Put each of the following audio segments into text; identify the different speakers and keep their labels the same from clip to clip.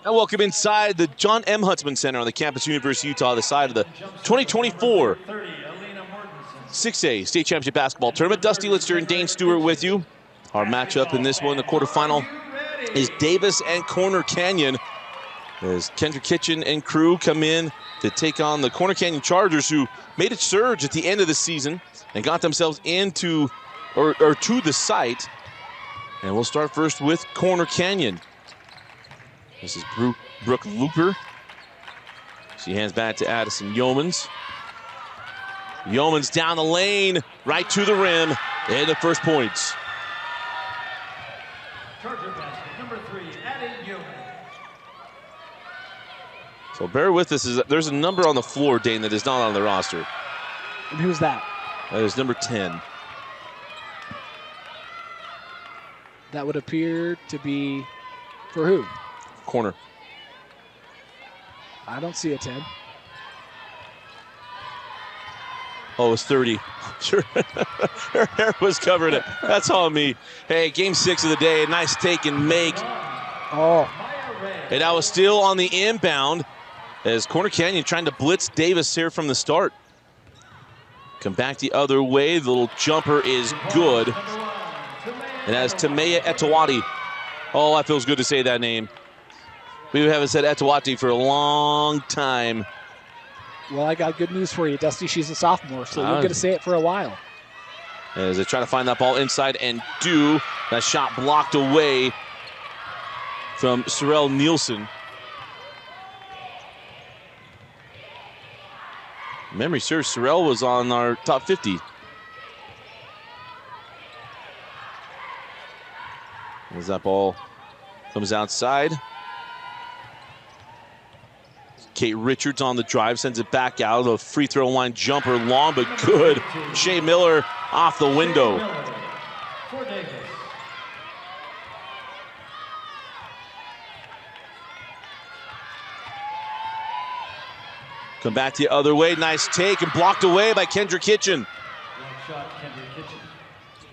Speaker 1: And welcome inside the John M. Huntsman Center on the campus, University of Utah, the side of the 2024 6A State Championship Basketball Tournament. Dusty Litster and Dane Stewart with you. Our matchup in this one, the quarterfinal, is Davis and Corner Canyon, as Kendra Kitchen and crew come in to take on the Corner Canyon Chargers, who made a surge at the end of the season and got themselves into or to the site. And we'll start first with Corner Canyon. This is Brooke Looper. She hands back to Addison Yeomans. Yeomans down the lane, right to the rim, and the first points.
Speaker 2: Charger basket, number 3, Addie Yeomans.
Speaker 1: So bear with us. There's a number on the floor, Dane, that is not on the roster.
Speaker 3: And who's that?
Speaker 1: That is number 10.
Speaker 3: That would appear to be for who?
Speaker 1: Corner.
Speaker 3: I don't see a 10.
Speaker 1: Oh, it's 30. Sure. Her hair was covering it. That's on me. Hey, game 6 of the day. A nice take and make.
Speaker 3: Oh.
Speaker 1: And that was still on the inbound as Corner Canyon trying to blitz Davis here from the start. Come back the other way. The little jumper is good. And that is Tamea Etawati. Oh, that feels good to say that name. We haven't said Etawati for a long time.
Speaker 3: Well, I got good news for you, Dusty. She's a sophomore, so you're going to say it for a while.
Speaker 1: As they try to find that ball inside and do. That shot blocked away from Sorrell Nielsen. Memory serves, Sorrell was on our top 50. As that ball comes outside. Kate Richards on the drive, sends it back out. A free throw line jumper, long but good. Shea Miller off the window. Come back the other way, nice take, and blocked away by Kendra Kitchen.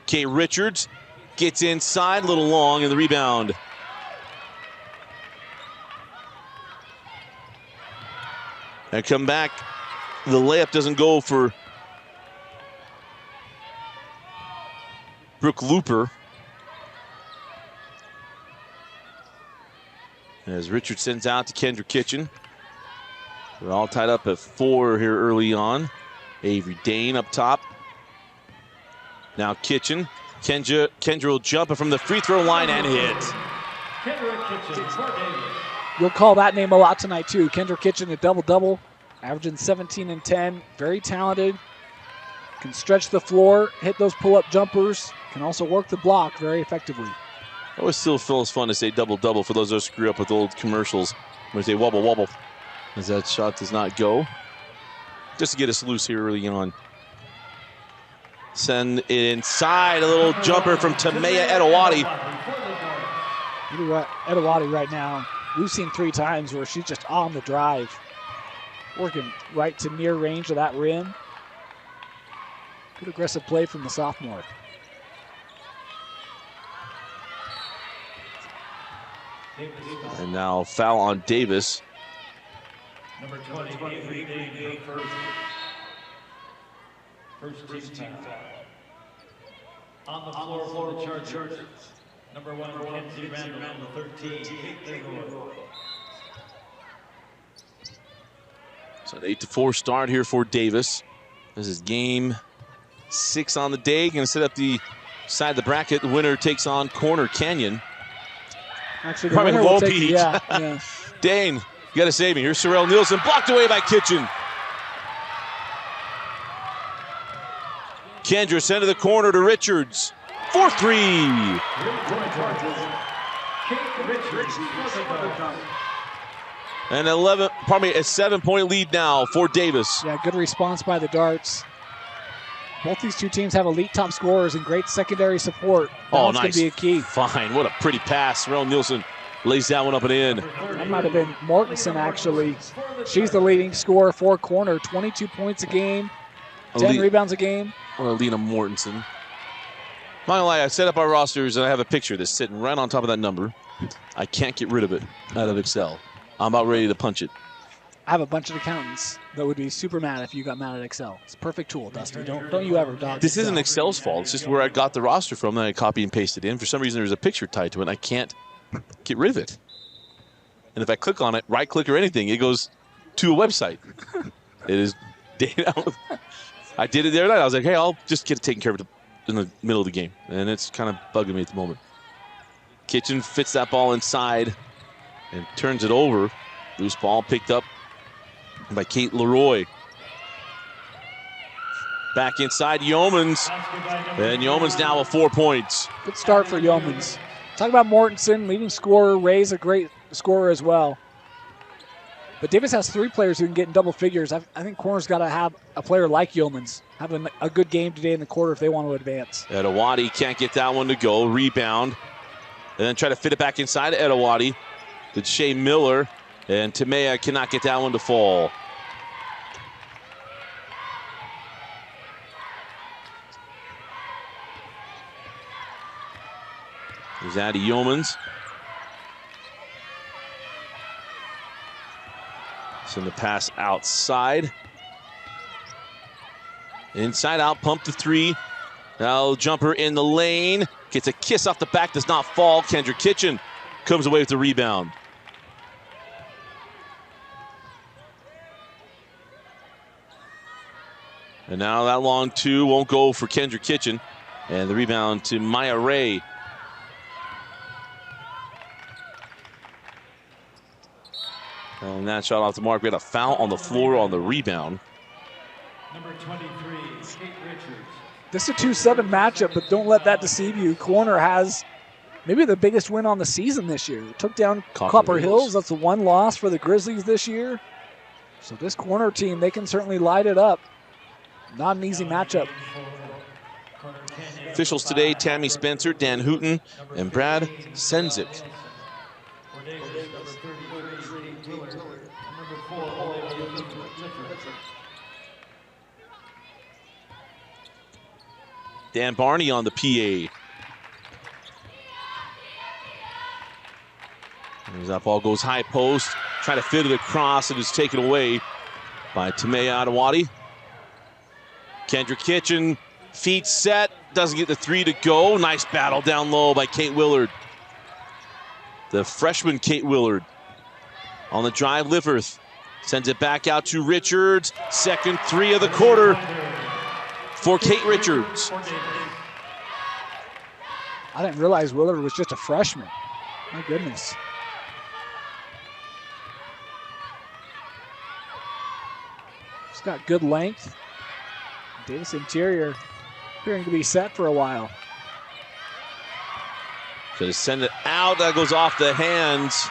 Speaker 1: Kate Richards gets inside, a little long, and the rebound. And come back, the layup doesn't go for Brooke Looper. As Richard sends out to Kendra Kitchen. We're all tied up at 4 here early on. Avery Dane up top. Now Kitchen. Kendra will jump it from the free throw line and hit.
Speaker 2: Kendra Kitchen for Davis.
Speaker 3: You'll call that name a lot tonight, too. Kendra Kitchen, a double-double, averaging 17 and 10. Very talented. Can stretch the floor, hit those pull-up jumpers. Can also work the block very effectively.
Speaker 1: It always still feels fun to say double-double for those of us who grew up with old commercials. Where they say wobble-wobble. As that shot does not go. Just to get us loose here early on. Send it inside. A little jumper from Tamea Etawati.
Speaker 3: Etawati right now, we've seen 3 times where she's just on the drive. Working right to near range of that rim. Good aggressive play from the sophomore.
Speaker 1: And now foul on Davis.
Speaker 2: Number 20, Avery Dane, first team foul. On the floor for the Chargers. Number 1, Kenzie Randall. Number 13, Kate Leroy.
Speaker 1: So an 8-4 start here for Davis. This is game 6 on the day. Going to set up the side of the bracket. The winner takes on Corner Canyon.
Speaker 3: Actually,
Speaker 1: Probably low beat.
Speaker 3: Yeah.
Speaker 1: Dane, you got to save me. Here's Sorrell Nielsen, blocked away by Kitchen. Kendra sent to the corner to Richards. 4-3. And a 7-point lead now for Davis.
Speaker 3: Yeah, good response by the Darts. Both these 2 teams have elite top scorers and great secondary support.
Speaker 1: Oh,
Speaker 3: That's
Speaker 1: nice.
Speaker 3: going to be a key.
Speaker 1: Fine. What a pretty pass. Sorrell Nielsen lays that one up and in.
Speaker 3: That might have been Mortensen, actually. She's the leading scorer for Corner. 22 points a game, 10 rebounds a game.
Speaker 1: Or Alina Mortensen. Not gonna lie, I set up our rosters and I have a picture that's sitting right on top of that number. I can't get rid of it out of Excel. I'm about ready to punch it.
Speaker 3: I have a bunch of accountants that would be super mad if you got mad at Excel. It's a perfect tool, Dusty. Don't you ever dog
Speaker 1: This
Speaker 3: Excel.
Speaker 1: isn't Excel's fault. It's just where I got the roster from. Then I copy and paste it in. For some reason, there's a picture tied to it. And I can't get rid of it. And if I click on it, right click or anything, it goes to a website. It is data. I did it the other night. I was like, hey, I'll just get it taken care of in the middle of the game. And it's kind of bugging me at the moment. Kitchen fits that ball inside and turns it over. Loose ball picked up by Kate Leroy. Back inside Yeomans. And Yeomans now with 4 points.
Speaker 3: Good start for Yeomans. Talk about Mortensen, leading scorer. Ray's a great scorer as well. But Davis has 3 players who can get in double figures. I think Corner's got to have a player like Yeomans having a good game today in the quarter if they want to advance.
Speaker 1: Edawati can't get that one to go. Rebound. And then try to fit it back inside Edawati. To Shea Miller. And Timea cannot get that one to fall. There's Addie Yeomans. Send the pass outside. Inside out, pump to 3. Now jumper in the lane. Gets a kiss off the back, does not fall. Kendra Kitchen comes away with the rebound. And now that long 2 won't go for Kendra Kitchen. And the rebound to Maya Ray. And that shot off the mark. We had a foul on the floor on the rebound.
Speaker 2: Number 23, Kate Richards.
Speaker 3: This is a 2-7 matchup, but don't let that deceive you. Corner has maybe the biggest win on the season this year. Took down Copper Hills. That's the 1 loss for the Grizzlies this year. So this Corner team, they can certainly light it up. Not an easy matchup.
Speaker 1: Officials today, Tammy Spencer, Dan Hooten, and Brad Senzik.
Speaker 2: For Davis, number 33, Kate Willard. Number 4, Olivia Clifford.
Speaker 1: Dan Barney on the PA. As that ball goes high post, try to fit it across, and it's taken away by Timea Adewati. Kendra Kitchen, feet set, doesn't get the 3 to go. Nice battle down low by Kate Willard. The freshman Kate Willard on the drive. Lifferth sends it back out to Richards. Second 3 of the quarter for Kate Richards.
Speaker 3: I didn't realize Willard was just a freshman. My goodness. She's got good length. Davis interior appearing to be set for a while.
Speaker 1: Gonna send it out. That goes off the hands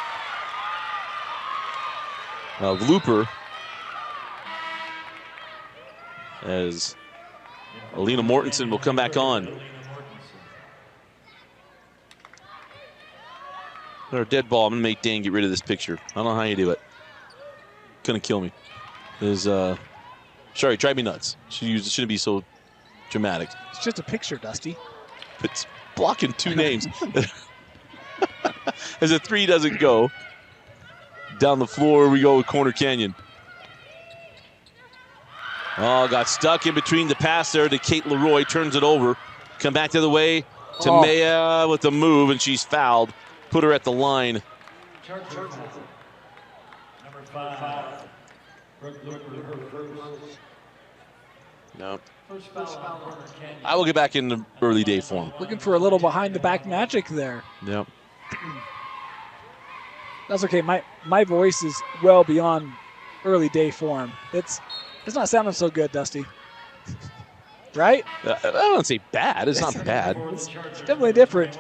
Speaker 1: of Looper. As Alina Mortensen will come back on. Another dead ball. I'm gonna make Dan get rid of this picture. I don't know how you do it. Gonna kill me. Sorry, drive me nuts. Shouldn't be so dramatic.
Speaker 3: It's just a picture, Dusty.
Speaker 1: It's blocking 2 names. As a 3 doesn't go. Down the floor we go with Corner Canyon. Oh, got stuck in between the pass there to Kate Leroy. Turns it over. Come back the other way to Maya with the move, and she's fouled. Put her at the line.
Speaker 2: Number 5, Brooke Looper.
Speaker 1: No.
Speaker 2: First foul on Corner Canyon.
Speaker 1: I will get back in the early day form.
Speaker 3: Looking for a little behind the back magic there.
Speaker 1: Yep.
Speaker 3: That's okay. My voice is well beyond early day form. It's not sounding so good, Dusty. Right?
Speaker 1: I don't say bad. It's not bad.
Speaker 3: It's definitely different.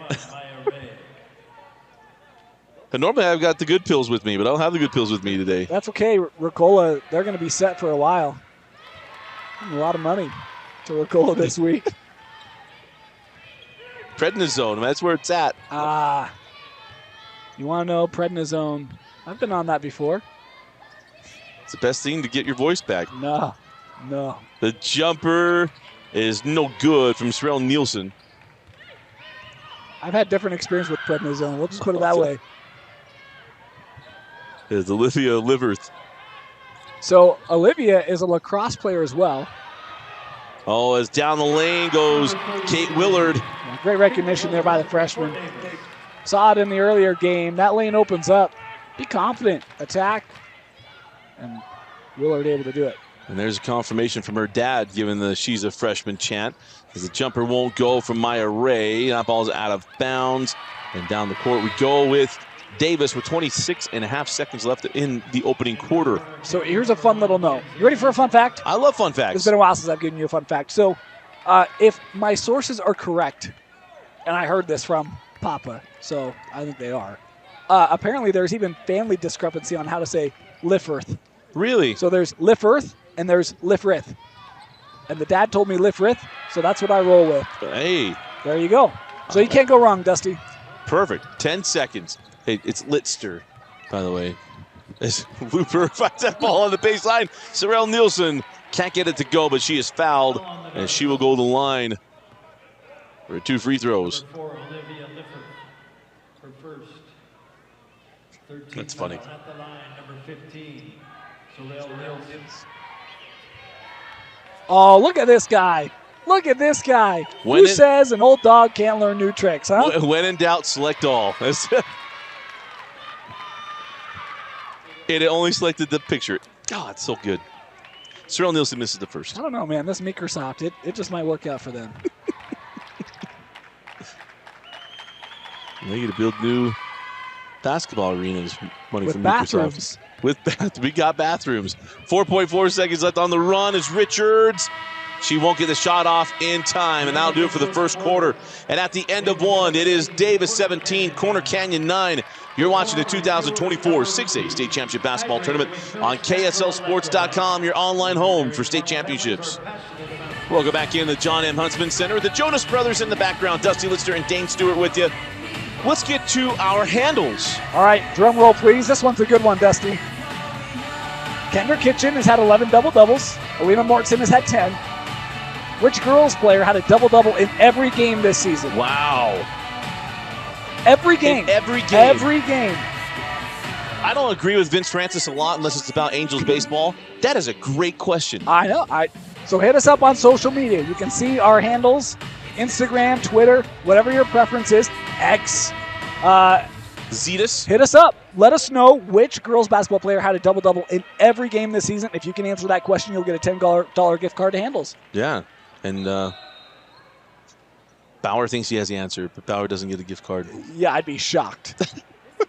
Speaker 1: And normally I've got the good pills with me, but I don't have the good pills with me today.
Speaker 3: That's okay. Ricola, they're going to be set for a while. A lot of money to Ricola this week.
Speaker 1: Prednisone, that's where it's at.
Speaker 3: You want to know prednisone? I've been on that before.
Speaker 1: It's the best thing to get your voice back.
Speaker 3: No.
Speaker 1: The jumper is no good from Sherelle Nielsen.
Speaker 3: I've had different experience with prednisone. We'll just put it that way.
Speaker 1: Is Olivia Liverth.
Speaker 3: So Olivia is a lacrosse player as well.
Speaker 1: Oh, as down the lane goes Kate Willard.
Speaker 3: Yeah, great recognition there by the freshman. Saw it in the earlier game. That lane opens up. Be confident. Attack. And Willard able to do it.
Speaker 1: And there's a confirmation from her dad giving the "she's a freshman" chant. As the jumper won't go from Maya Ray. That ball's out of bounds. And down the court we go with Davis with 26.5 seconds left in the opening quarter.
Speaker 3: So here's a fun little note. You ready for a fun fact?
Speaker 1: I love fun facts.
Speaker 3: It's been a while since I've given you a fun fact. So if my sources are correct, and I heard this from Papa, so I think they are, apparently there's even family discrepancy on how to say Lifirth.
Speaker 1: Really?
Speaker 3: So there's Lifirth and there's Lifrith. And the dad told me Lifrith, so that's what I roll with.
Speaker 1: Hey.
Speaker 3: There you go. So you can't go wrong, Dusty.
Speaker 1: Perfect. 10 seconds. Hey, it's Litster, by the way. As Looper finds that ball on the baseline. Sorrell Nielsen can't get it to go, but she is fouled, and she will go to the line for 2 free throws.
Speaker 2: Number 4, Olivia Lifford, her first. 13
Speaker 1: That's funny.
Speaker 2: At the line, number 15, Sorrell Nielsen.
Speaker 3: Oh, look at this guy. Look at this guy. Who says an old dog can't learn new tricks, huh?
Speaker 1: When in doubt, select all. It only selected the picture. God, so good. Sorrell Nielsen misses the first.
Speaker 3: I don't know, man. This Microsoft, it just might work out for them.
Speaker 1: They get to build new basketball arenas. Money
Speaker 3: with
Speaker 1: from
Speaker 3: bathrooms.
Speaker 1: Microsoft. We got bathrooms. 4.4 seconds left on the run is Richards. She won't get the shot off in time, and that'll do it for the first quarter. And at the end of one, it is Davis 17, Corner Canyon 9. You're watching the 2024 6A State Championship Basketball Tournament on KSLSports.com, your online home for state championships. Welcome back in the John M. Huntsman Center. The Jonas Brothers in the background, Dusty Litster and Dane Stewart with you. Let's get to our handles.
Speaker 3: All right, drum roll, please. This one's a good one, Dusty. Kendra Kitchen has had 11 double-doubles. Alina Mortensen has had 10. Which girls player had a double-double in every game this season?
Speaker 1: Wow.
Speaker 3: Every game.
Speaker 1: In every game.
Speaker 3: Every game.
Speaker 1: I don't agree with Vince Francis a lot unless it's about Angels baseball. That is a great question.
Speaker 3: I know. So hit us up on social media. You can see our handles, Instagram, Twitter, whatever your preference is. X.
Speaker 1: Zetas.
Speaker 3: Hit us up. Let us know which girls basketball player had a double-double in every game this season. If you can answer that question, you'll get a $10 gift card to Handles.
Speaker 1: Yeah. And Bauer thinks he has the answer, but Bauer doesn't get a gift card.
Speaker 3: Yeah, I'd be shocked.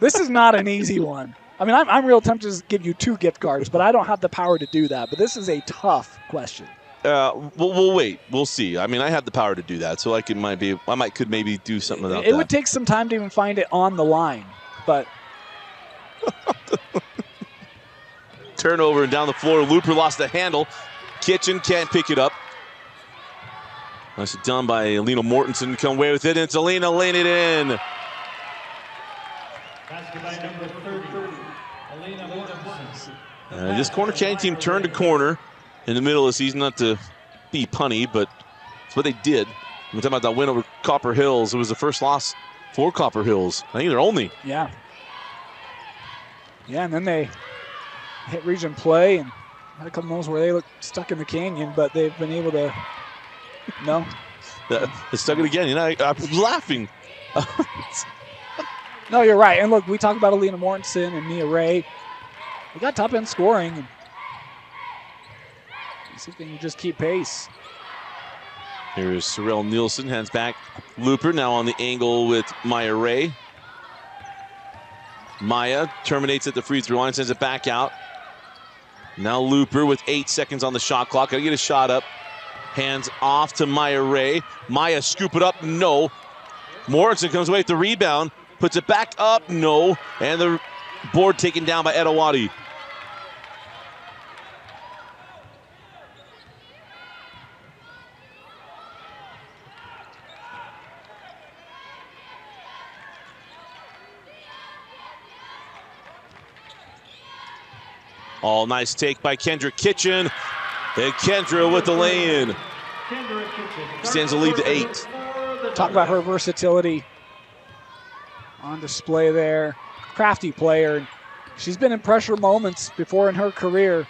Speaker 3: This is not an easy one. I mean, I'm real tempted to give you 2 gift cards, but I don't have the power to do that. But this is a tough question.
Speaker 1: We'll wait. We'll see. I mean, I have the power to do that, so I could maybe do something about that.
Speaker 3: It would take some time to even find it on the line, but
Speaker 1: turnover and down the floor. Looper lost the handle. Kitchen can't pick it up. Nice done by Alina Mortensen to come away with it, and it's Alina laying it in.
Speaker 2: Basket by number 30, Alina Mortensen.
Speaker 1: This Corner Canyon team turned a corner in the middle of the season, not to be punny, but it's what they did. We're talking about that win over Copper Hills. It was the first loss for Copper Hills. I think they're only.
Speaker 3: Yeah. Yeah, and then they hit region play and had a couple moments where they looked stuck in the canyon, but they've been able to. No.
Speaker 1: They stuck it again. You know, I'm laughing.
Speaker 3: No, you're right. And look, we talked about Alina Mortensen and Mia Ray. They got top end scoring. And see if they can just keep pace.
Speaker 1: Here is Sorrell Nielsen, hands back. Looper now on the angle with Maya Ray. Maya terminates at the free throw line, sends it back out. Now Looper with 8 seconds on the shot clock. Gotta get a shot up. Hands off to Maya Ray. Maya scoop it up, no. Mortensen comes away with the rebound, puts it back up, no. And the board taken down by Edawati. All nice take by Kendra Kitchen. And Kendra with the lay-in. Extends the lead to 8.
Speaker 3: Talk about her versatility. on display there. Crafty player. She's been in pressure moments before in her career.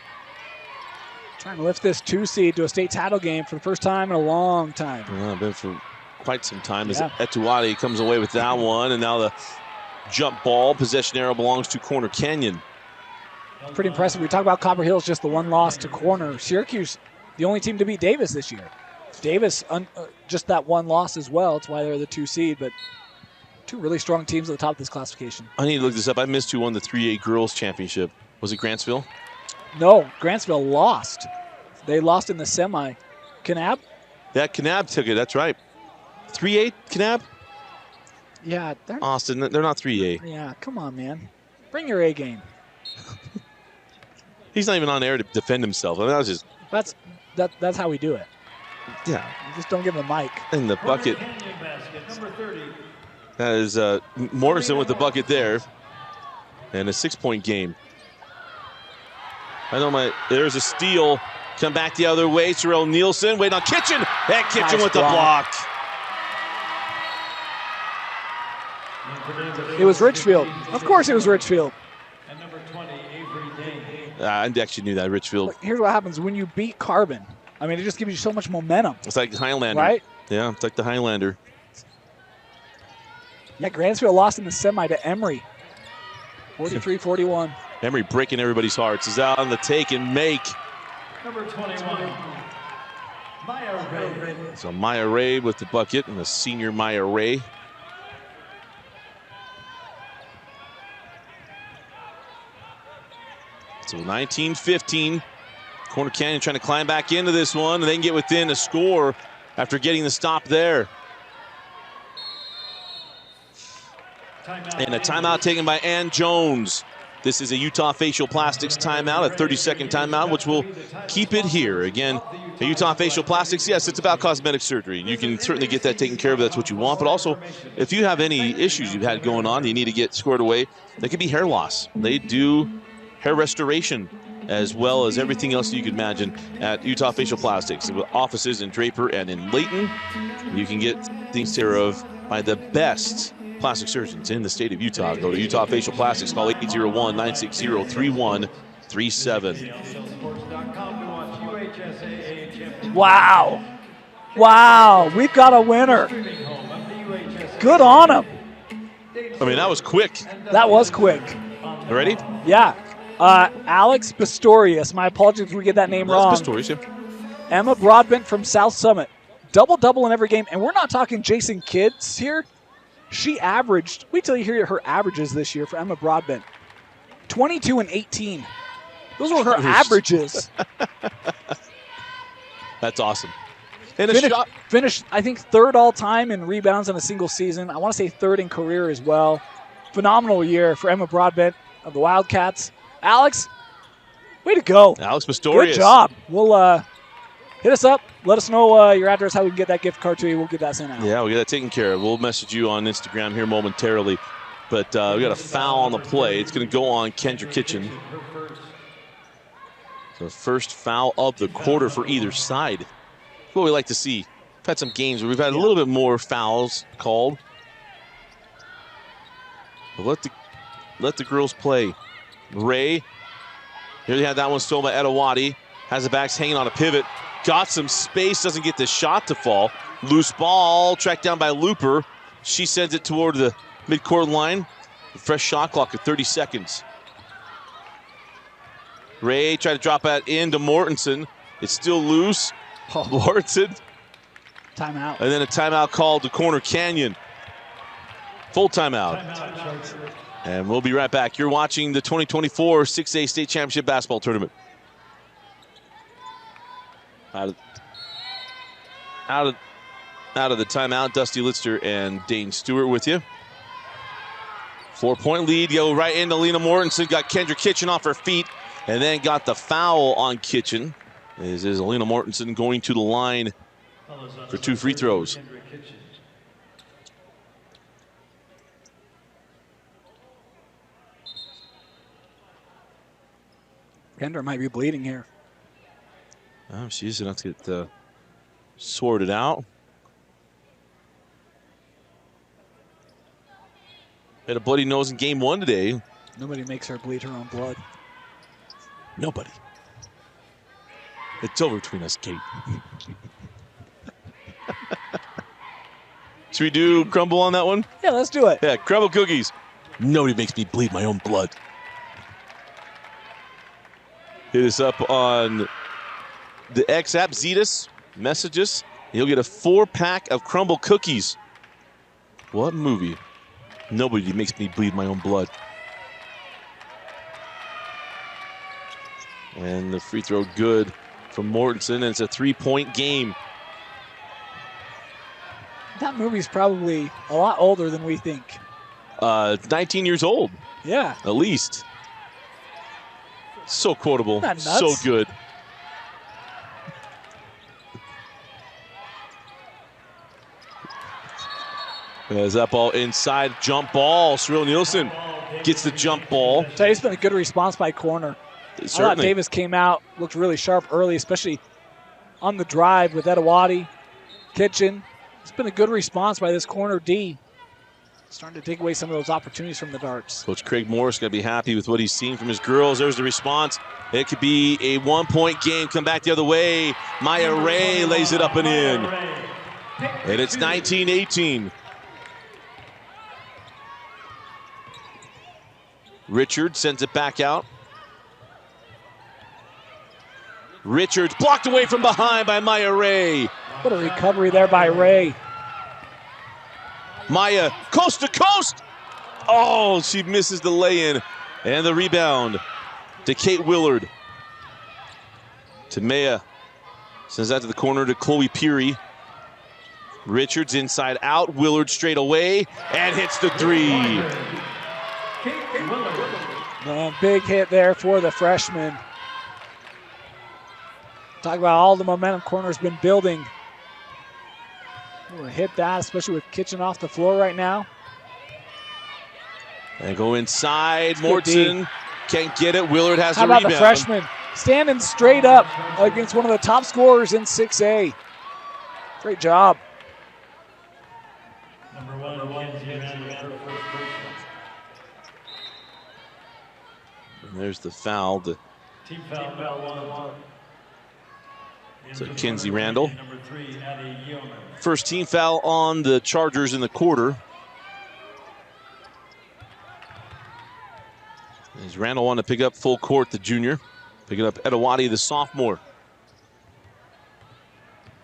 Speaker 3: Trying to lift this 2 seed to a state title game for the first time in a long time.
Speaker 1: Well, been for quite some time as Etuwadi comes away with that one. And now the jump ball possession arrow belongs to Corner Canyon.
Speaker 3: Pretty impressive. We talk about Copper Hills, just the one loss to Corner. Syracuse, the only team to beat Davis this year. Davis, just that one loss as well. That's why they're the 2 seed. But two really strong teams at the top of this classification.
Speaker 1: I need to look this up. I missed who won the 3A Girls Championship. Was it Grantsville?
Speaker 3: No, Grantsville lost. They lost in the semi. Kanab?
Speaker 1: Yeah, Kanab took it. That's right. 3A Kanab?
Speaker 3: Yeah.
Speaker 1: Austin, they're not 3A.
Speaker 3: Yeah, come on, man. Bring your A game.
Speaker 1: He's not even on air to defend himself. I mean, that was just...
Speaker 3: That's how we do it.
Speaker 1: Yeah.
Speaker 3: You just don't give him a mic.
Speaker 1: In the bucket. That is Morrison with the bucket there. And a 6-point game. There's a steal. Come back the other way. Sorrell Nielsen waiting on Kitchen. And Kitchen
Speaker 3: Nice
Speaker 1: with the block.
Speaker 3: It was Richfield. Of course it was Richfield.
Speaker 2: And number 20, Avery Day.
Speaker 1: I actually knew that, Richfield.
Speaker 3: Look, here's what happens when you beat Carbon. I mean, it just gives you so much momentum.
Speaker 1: It's like Highlander.
Speaker 3: Right?
Speaker 1: Yeah, it's like the Highlander.
Speaker 3: Yeah, Grantsville lost in the semi to Emory. 43-41.
Speaker 1: Emory breaking everybody's hearts. Is out on the take and make.
Speaker 2: Number 21, Maya Ray.
Speaker 1: So Maya Ray with the bucket, and the senior Maya Ray. So 19-15. Corner Canyon trying to climb back into this one, and they can get within a score after getting the stop there. And a timeout taken by Ann Jones. This is a Utah Facial Plastics timeout, a 30-second timeout, which will keep it here. Again, a Utah Facial Plastics, yes, it's about cosmetic surgery. You can certainly get that taken care of if that's what you want, but also if you have any issues you've had going on, you need to get squared away, they could be hair loss. They do hair restoration as well as everything else you could imagine at Utah Facial Plastics. With offices in Draper and in Layton, you can get things taken care of by the best plastic surgeons in the state of Utah. Go to Utah Facial Plastics. Call 801-960-3137.
Speaker 3: Wow. Wow. We've got a winner. Good on him.
Speaker 1: I mean, that was quick.
Speaker 3: That was quick.
Speaker 1: Ready?
Speaker 3: Yeah. Alex Pistorius. My apologies if we get that name wrong.
Speaker 1: Pistorius, yeah.
Speaker 3: Emma Broadbent from South Summit. Double-double in every game. And we're not talking Jason Kidds here. She averaged, wait till you hear her averages this year for Emma Broadbent. 22 and 18. Those were her averages.
Speaker 1: That's awesome. And
Speaker 3: finished, I think, third all-time in rebounds in a single season. I want to say third in career as well. Phenomenal year for Emma Broadbent of the Wildcats. Alex, way to go.
Speaker 1: Alex Pistorius.
Speaker 3: Good job. We'll hit us up. Let us know your address, how we can get that gift card to you. We'll get that sent out.
Speaker 1: Yeah, we'll get that taken care of. We'll message you on Instagram here momentarily. But we got a foul on the play. It's going to go on Kendra Kitchen. So first foul of the quarter for either side. That's what we like to see. We've had some games where we've had a little bit more fouls called. But let the girls play. Ray, here they have that one stolen by Etuwadi. Has the backs hanging on a pivot. Got some space, doesn't get the shot to fall. Loose ball, tracked down by Looper. She sends it toward the midcourt line. Fresh shot clock at 30 seconds. Ray tried to drop that into Mortensen. It's still loose. Mortensen.
Speaker 3: Timeout.
Speaker 1: And then a timeout called to Corner Canyon. Full timeout. And we'll be right back. You're watching the 2024 6A State Championship Basketball Tournament. Out of the timeout, Dusty Litster and Dane Stewart with you. 4-point lead, go right into Lena Mortensen. Got Kendra Kitchen off her feet and then got the foul on Kitchen. This is Lena Mortensen going to the line for 2 free throws.
Speaker 3: Kendra might be bleeding here.
Speaker 1: Oh, she's going to have to get sorted out. Had a bloody nose in game 1 today.
Speaker 3: Nobody makes her bleed her own blood.
Speaker 1: Nobody. It's over between us, Kate. Should we do crumble on that one?
Speaker 3: Yeah, let's do it.
Speaker 1: Yeah, crumble cookies. Nobody makes me bleed my own blood. Hit us up on the X app, Zetus, messages. You'll get a 4-pack of crumble cookies. What movie? Nobody makes me bleed my own blood. And the free throw good from Mortensen, and it's a 3-point game.
Speaker 3: That movie's probably a lot older than we think.
Speaker 1: 19 years old,
Speaker 3: Yeah.
Speaker 1: at least. So quotable,
Speaker 3: Isn't that nuts?
Speaker 1: so good. As that ball inside, jump ball. Cyril Nielsen gets the jump ball.
Speaker 3: Tell you, it's been a good response by corner. I thought
Speaker 1: Certainly.
Speaker 3: Davis came out, looked really sharp early, especially on the drive with Edawati, Kitchen. It's been a good response by this corner D. Starting to take away some of those opportunities from the darts.
Speaker 1: Coach Craig Morris going to be happy with what he's seen from his girls. There's the response. It could be a 1-point game. Come back the other way. Maya Ray lays it up and in. And it's 19-18. Richard sends it back out. Richards blocked away from behind by Maya Ray.
Speaker 3: What a recovery there by Ray.
Speaker 1: Maya, coast to coast. Oh, she misses the lay-in. And the rebound to Kate Willard. To Maya. Sends that to the corner to Chloe Peary. Richards inside out. Willard straight away. And hits the 3.
Speaker 3: Man, big hit there for the freshman. Talk about all the momentum corner's been building. We'll hit that, especially with Kitchen off the floor right now.
Speaker 1: And go inside.
Speaker 3: It's good D.
Speaker 1: Morton can't get it. Willard has
Speaker 3: How
Speaker 1: the
Speaker 3: about
Speaker 1: rebound.
Speaker 3: the freshman standing straight up against one of the top scorers in 6A. Great job.
Speaker 2: Number 1, Kenzie Randall, her first personal.
Speaker 1: And there's the foul.
Speaker 2: Team foul 1.
Speaker 1: So Kenzie Randall.
Speaker 2: Number 3, Addie Yeoman.
Speaker 1: First team foul on the Chargers in the quarter. As Randall wanted to pick up full court, the junior. Picking up Edawati, the sophomore.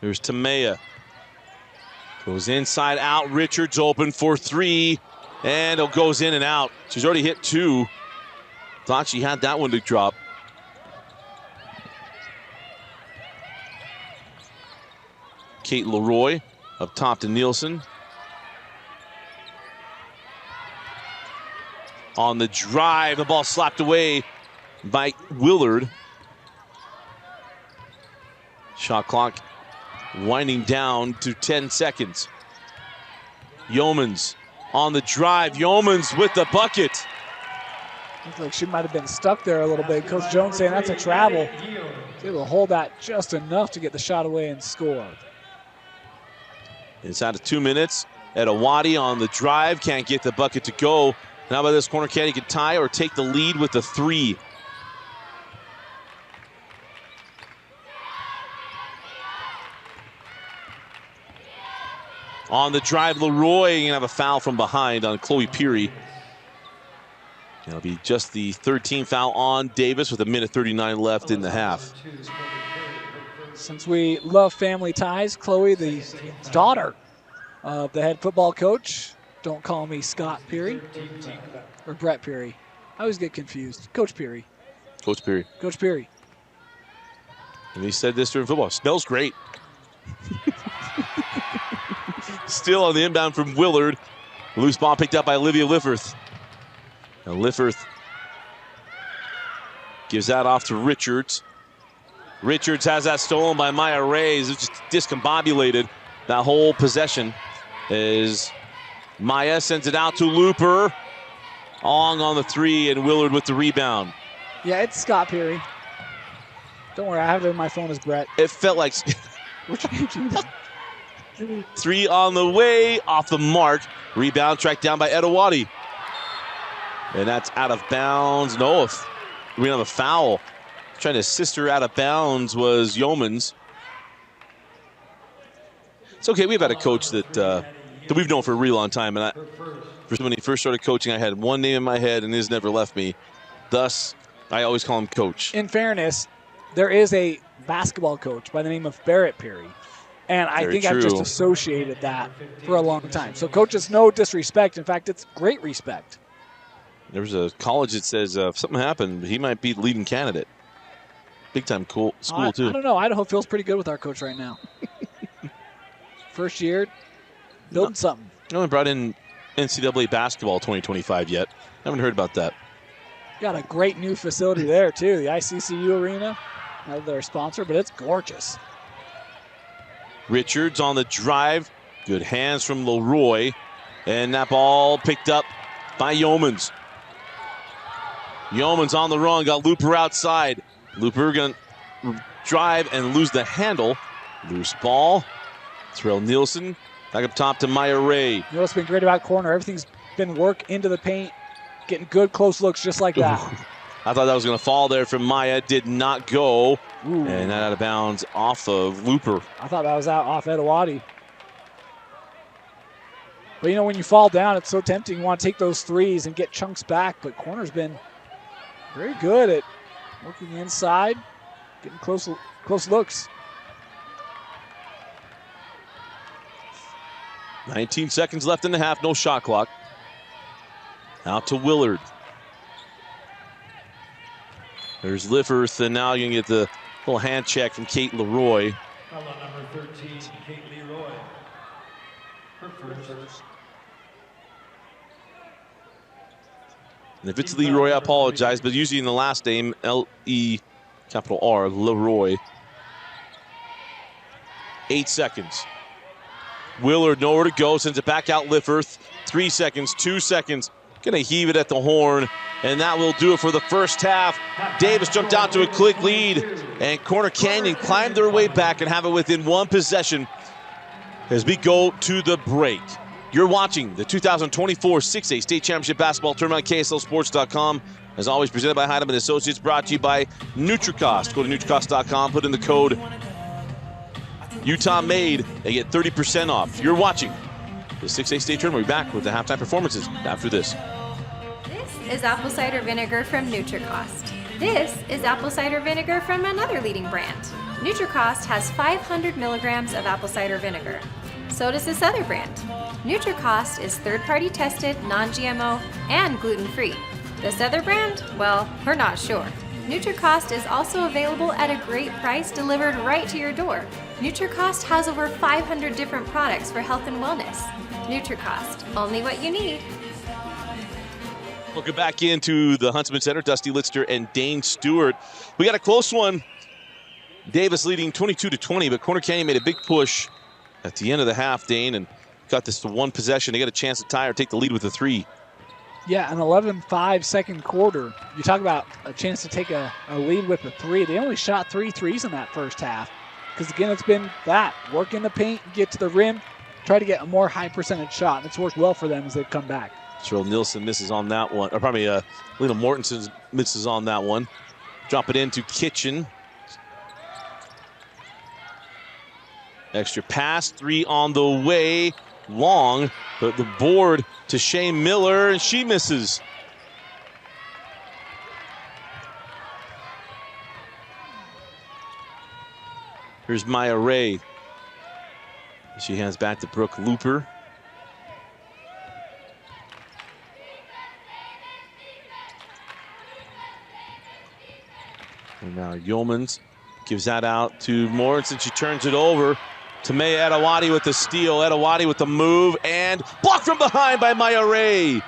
Speaker 1: Here's Tamea. Goes inside out. Richards open for 3. And it goes in and out. She's already hit 2. Thought she had that one to drop. Kate Leroy up top to Nielsen. On the drive, the ball slapped away by Willard. Shot clock winding down to 10 seconds. Yeomans on the drive. Yeomans with the bucket.
Speaker 3: Looks like she might have been stuck there a little bit. Coach Jones saying that's a travel. She's able to hold that just enough to get the shot away and score.
Speaker 1: Inside of 2 minutes, Edawati on the drive, can't get the bucket to go. Now by this corner, Caddy can tie or take the lead with the 3. On the drive, Leroy gonna have a foul from behind on Chloe Peary. It'll be just the third team foul on Davis with 1:39 left in the half.
Speaker 3: Since we love family ties, Chloe, the daughter of the head football coach, don't call me Scott Peary or Brett Peary. I always get confused. Coach Peary.
Speaker 1: Coach Peary.
Speaker 3: Coach Peary.
Speaker 1: And he said this during football. Smells great. Still on the inbound from Willard. Loose ball picked up by Olivia Lifforth. Now Lifforth gives that off to Richards. Richards has that stolen by Maya Ray. It's just discombobulated. That whole possession is Maya sends it out to Looper. Ong on the 3 and Willard with the rebound.
Speaker 3: Yeah, it's Scott Peary. Don't worry, I have it in my phone as Brett.
Speaker 1: It felt like
Speaker 3: Which you know.
Speaker 1: 3 on the way, off the mark. Rebound tracked down by Edawati. And that's out of bounds. No, we have a foul. Trying to assist her out of bounds was Yeomans. It's okay. We've had a coach that we've known for a really long time. And when he first started coaching, I had one name in my head, and it has never left me. Thus, I always call him Coach.
Speaker 3: In fairness, there is a basketball coach by the name of Barrett Perry. And I think I've just associated that for a long time. So, Coach, it's no disrespect. In fact, it's great respect.
Speaker 1: There's a college that says if something happened, he might be the leading candidate. Big time school too.
Speaker 3: I don't know. Idaho feels pretty good with our coach right now. First year, building something.
Speaker 1: No one brought in NCAA basketball 2025 yet. Haven't heard about that.
Speaker 3: Got a great new facility there too, the ICCU Arena. Their sponsor, but it's gorgeous.
Speaker 1: Richards on the drive. Good hands from Leroy. And that ball picked up by Yeomans. Yeomans on the run, got Looper outside. Looper going to drive and lose the handle. Loose ball. Terrell Nielsen back up top to Maya Ray.
Speaker 3: You know what's been great about corner? Everything's been work into the paint, getting good close looks just like that.
Speaker 1: I thought that was going to fall there from Maya. Did not go. Ooh. And that out of bounds off of Looper.
Speaker 3: I thought that was out off Edawati. But, you know, when you fall down, it's so tempting. You want to take those threes and get chunks back. But corner's been very good at working inside, getting close looks.
Speaker 1: 19 seconds left in the half. No shot clock. Out to Willard. There's Lifferth, and now you can get the little hand check from Kate Leroy.
Speaker 2: Number 13, Kate Leroy. Her first.
Speaker 1: And if it's Leroy, I apologize, but usually in the last name, L-E-R, Leroy. 8 seconds. Willard nowhere to go, sends it back out Lifferth. 3 seconds, 2 seconds. Gonna heave it at the horn, and that will do it for the first half. Davis jumped out to a quick lead, and Corner Canyon climbed their way back and have it within one possession as we go to the break. You're watching the 2024 6A State Championship Basketball Tournament on KSLSports.com. As always, presented by Heidemann Associates, brought to you by NutriCost. Go to NutriCost.com, put in the code Utah Made, and get 30% off. You're watching the 6A State Tournament. We'll be back with the halftime performances after this.
Speaker 4: This is apple cider vinegar from NutriCost. This is apple cider vinegar from another leading brand. NutriCost has 500 milligrams of apple cider vinegar. So does this other brand. NutriCost is third-party tested, non-GMO, and gluten-free. This other brand? Well, we're not sure. NutriCost is also available at a great price delivered right to your door. NutriCost has over 500 different products for health and wellness. NutriCost, only what you need.
Speaker 1: Welcome back into the Huntsman Center. Dusty Litster and Dane Stewart. We got a close one. Davis leading 22-20, but Corner Canyon made a big push at the end of the half, Dane, and got this to one possession. They got a chance to tie or take the lead with a three.
Speaker 3: Yeah, an 11-5 second quarter. You talk about a chance to take a lead with a three. They only shot 3 threes in that first half. Because, again, it's been that. Work in the paint, get to the rim, try to get a more high percentage shot. And it's worked well for them as they've come back.
Speaker 1: Terrell Nielsen misses on that one. Or probably Lena Mortensen misses on that one. Drop it into Kitchen. Extra pass, 3 on the way. Long, but the board to Shane Miller, and she misses. Here's Maya Ray. She hands back to Brooke Looper. And now Yeomans gives that out to Morrison. She turns it over to Maya Edawati with the steal. Edawati with the move, and blocked from behind by Maya Ray.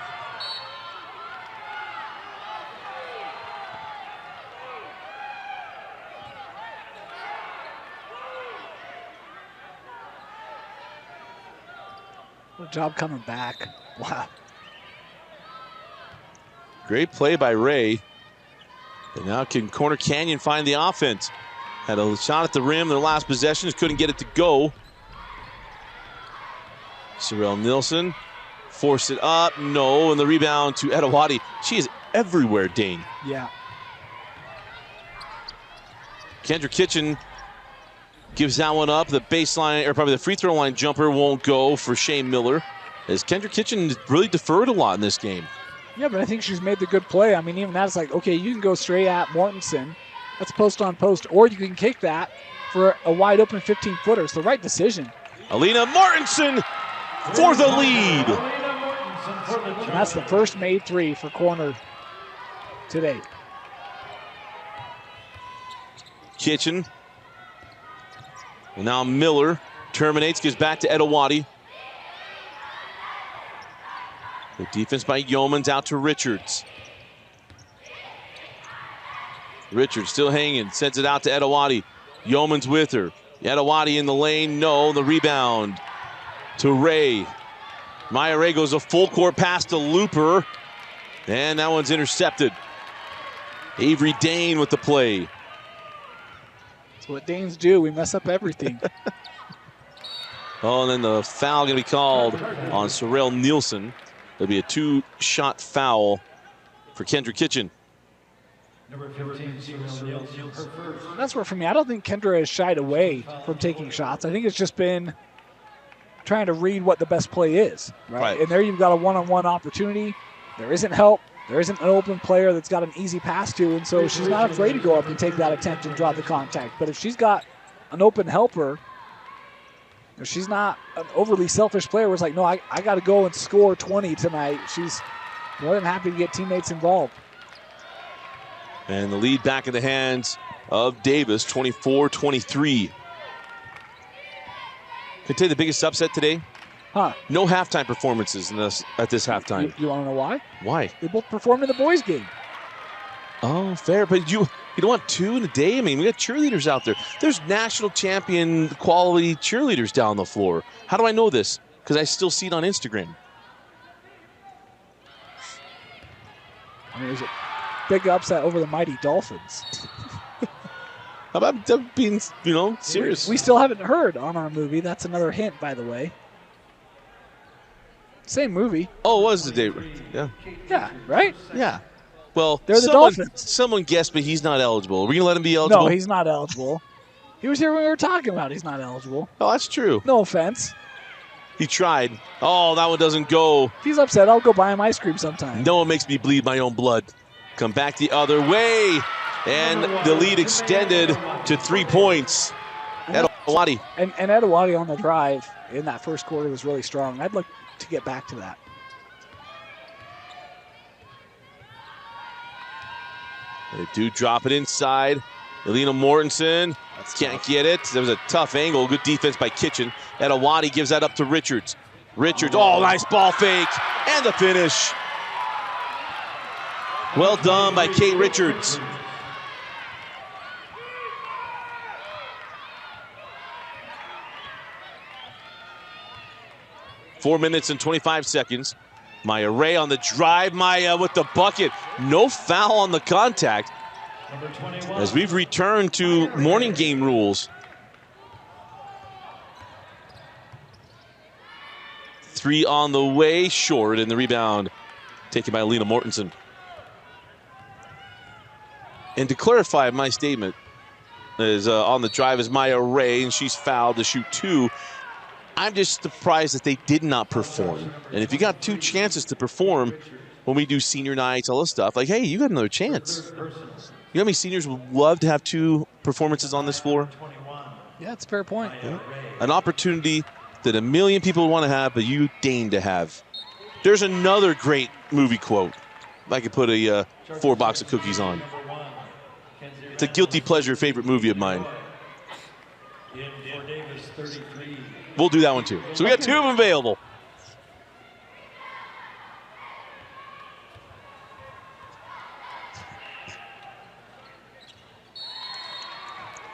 Speaker 3: What a job coming back. Wow.
Speaker 1: Great play by Ray. And now can Corner Canyon find the offense? Had a shot at the rim their last possessions, couldn't get it to go. Sorrell Nielsen Force it up, no, and the rebound to Edawati. She is everywhere, Dane.
Speaker 3: Yeah.
Speaker 1: Kendra Kitchen gives that one up. The baseline, or probably the free throw line jumper won't go for Shane Miller, as Kendra Kitchen really deferred a lot in this game.
Speaker 3: Yeah, but I think she's made the good play. I mean, even that's like, okay, you can go straight at Mortensen. That's post on post, or you can kick that for a wide open 15-footer. It's the right decision.
Speaker 1: Alina Mortensen for the lead.
Speaker 3: And that's the first made three for Corner today.
Speaker 1: Kitchen. Now Miller terminates, gives back to Edawati. The defense by Yeomans out to Richards. Richards still hanging, sends it out to Edawati. Yeomans with her. Edawati in the lane, no, the rebound to Ray. Maya Ray goes a full court pass to Looper, and that one's intercepted. Avery Dane with the play.
Speaker 3: That's what Danes do. We mess up everything.
Speaker 1: Oh, and then the foul going to be called on Sorrell Nielsen. There'll be a 2-shot foul for Kendra Kitchen.
Speaker 2: Number 15, Nielsen, her first.
Speaker 3: That's where, for me, I don't think Kendra has shied away from taking shots. I think it's just been trying to read what the best play is. Right. And there you've got a one-on-one opportunity. There isn't help. There isn't an open player that's got an easy pass to, and so she's not afraid to go up and take that attempt and draw the contact. But if she's got an open helper, if she's not an overly selfish player where it's like, no, I got to go and score 20 tonight, she's more than happy to get teammates involved.
Speaker 1: And the lead back in the hands of Davis, 24-23. Could tell you the biggest upset today?
Speaker 3: Huh.
Speaker 1: No halftime performances in this, at this halftime.
Speaker 3: You want to know why?
Speaker 1: Why?
Speaker 3: They both performed in the boys' game.
Speaker 1: Oh, fair. But you don't want two in a day? I mean, we got cheerleaders out there. There's national champion quality cheerleaders down the floor. How do I know this? Because I still see it on Instagram.
Speaker 3: I mean, there's a big upset over the mighty Dolphins.
Speaker 1: How about being, serious?
Speaker 3: We still haven't heard on our movie. That's another hint, by the way. Same movie.
Speaker 1: Oh, it was the day. Yeah.
Speaker 3: Yeah, right?
Speaker 1: Yeah. Well,
Speaker 3: they're the Dolphins.
Speaker 1: Someone guessed, but he's not eligible. Are we going to let him be eligible?
Speaker 3: No, he's not eligible. He was here when we were talking about he's not eligible.
Speaker 1: Oh, that's true.
Speaker 3: No offense.
Speaker 1: He tried. Oh, that one doesn't go.
Speaker 3: If he's upset, I'll go buy him ice cream sometime.
Speaker 1: No one makes me bleed my own blood. Come back the other way. And the lead extended to 3 points. Edawati.
Speaker 3: And Edawati on the drive in that first quarter was really strong. I'd like to get back to that.
Speaker 1: They do drop it inside. Alina Mortensen can't get it. There was a tough angle. Good defense by Kitchen. Edawati gives that up to Richards. Richards, oh, nice ball fake. And the finish. Well done by Kate Richards. Four minutes and 25 seconds. Maya Ray on the drive. Maya with the bucket. No foul on the contact. As we've returned to morning game rules. 3 on the way, short, and the rebound taken by Alina Mortensen. And to clarify my statement, is on the drive is Maya Ray, and she's fouled to shoot 2. I'm just surprised that they did not perform. And if you got 2 chances to perform when we do senior nights, all this stuff, like, hey, you got another chance. You know how many seniors would love to have 2 performances on this floor?
Speaker 3: Yeah, it's a fair point.
Speaker 1: Yeah. An opportunity that a million people want to have, but you deign to have. There's another great movie quote I could put a 4 box of cookies on. It's a guilty pleasure favorite movie of mine. We'll do that one too. So we got 2 of them available.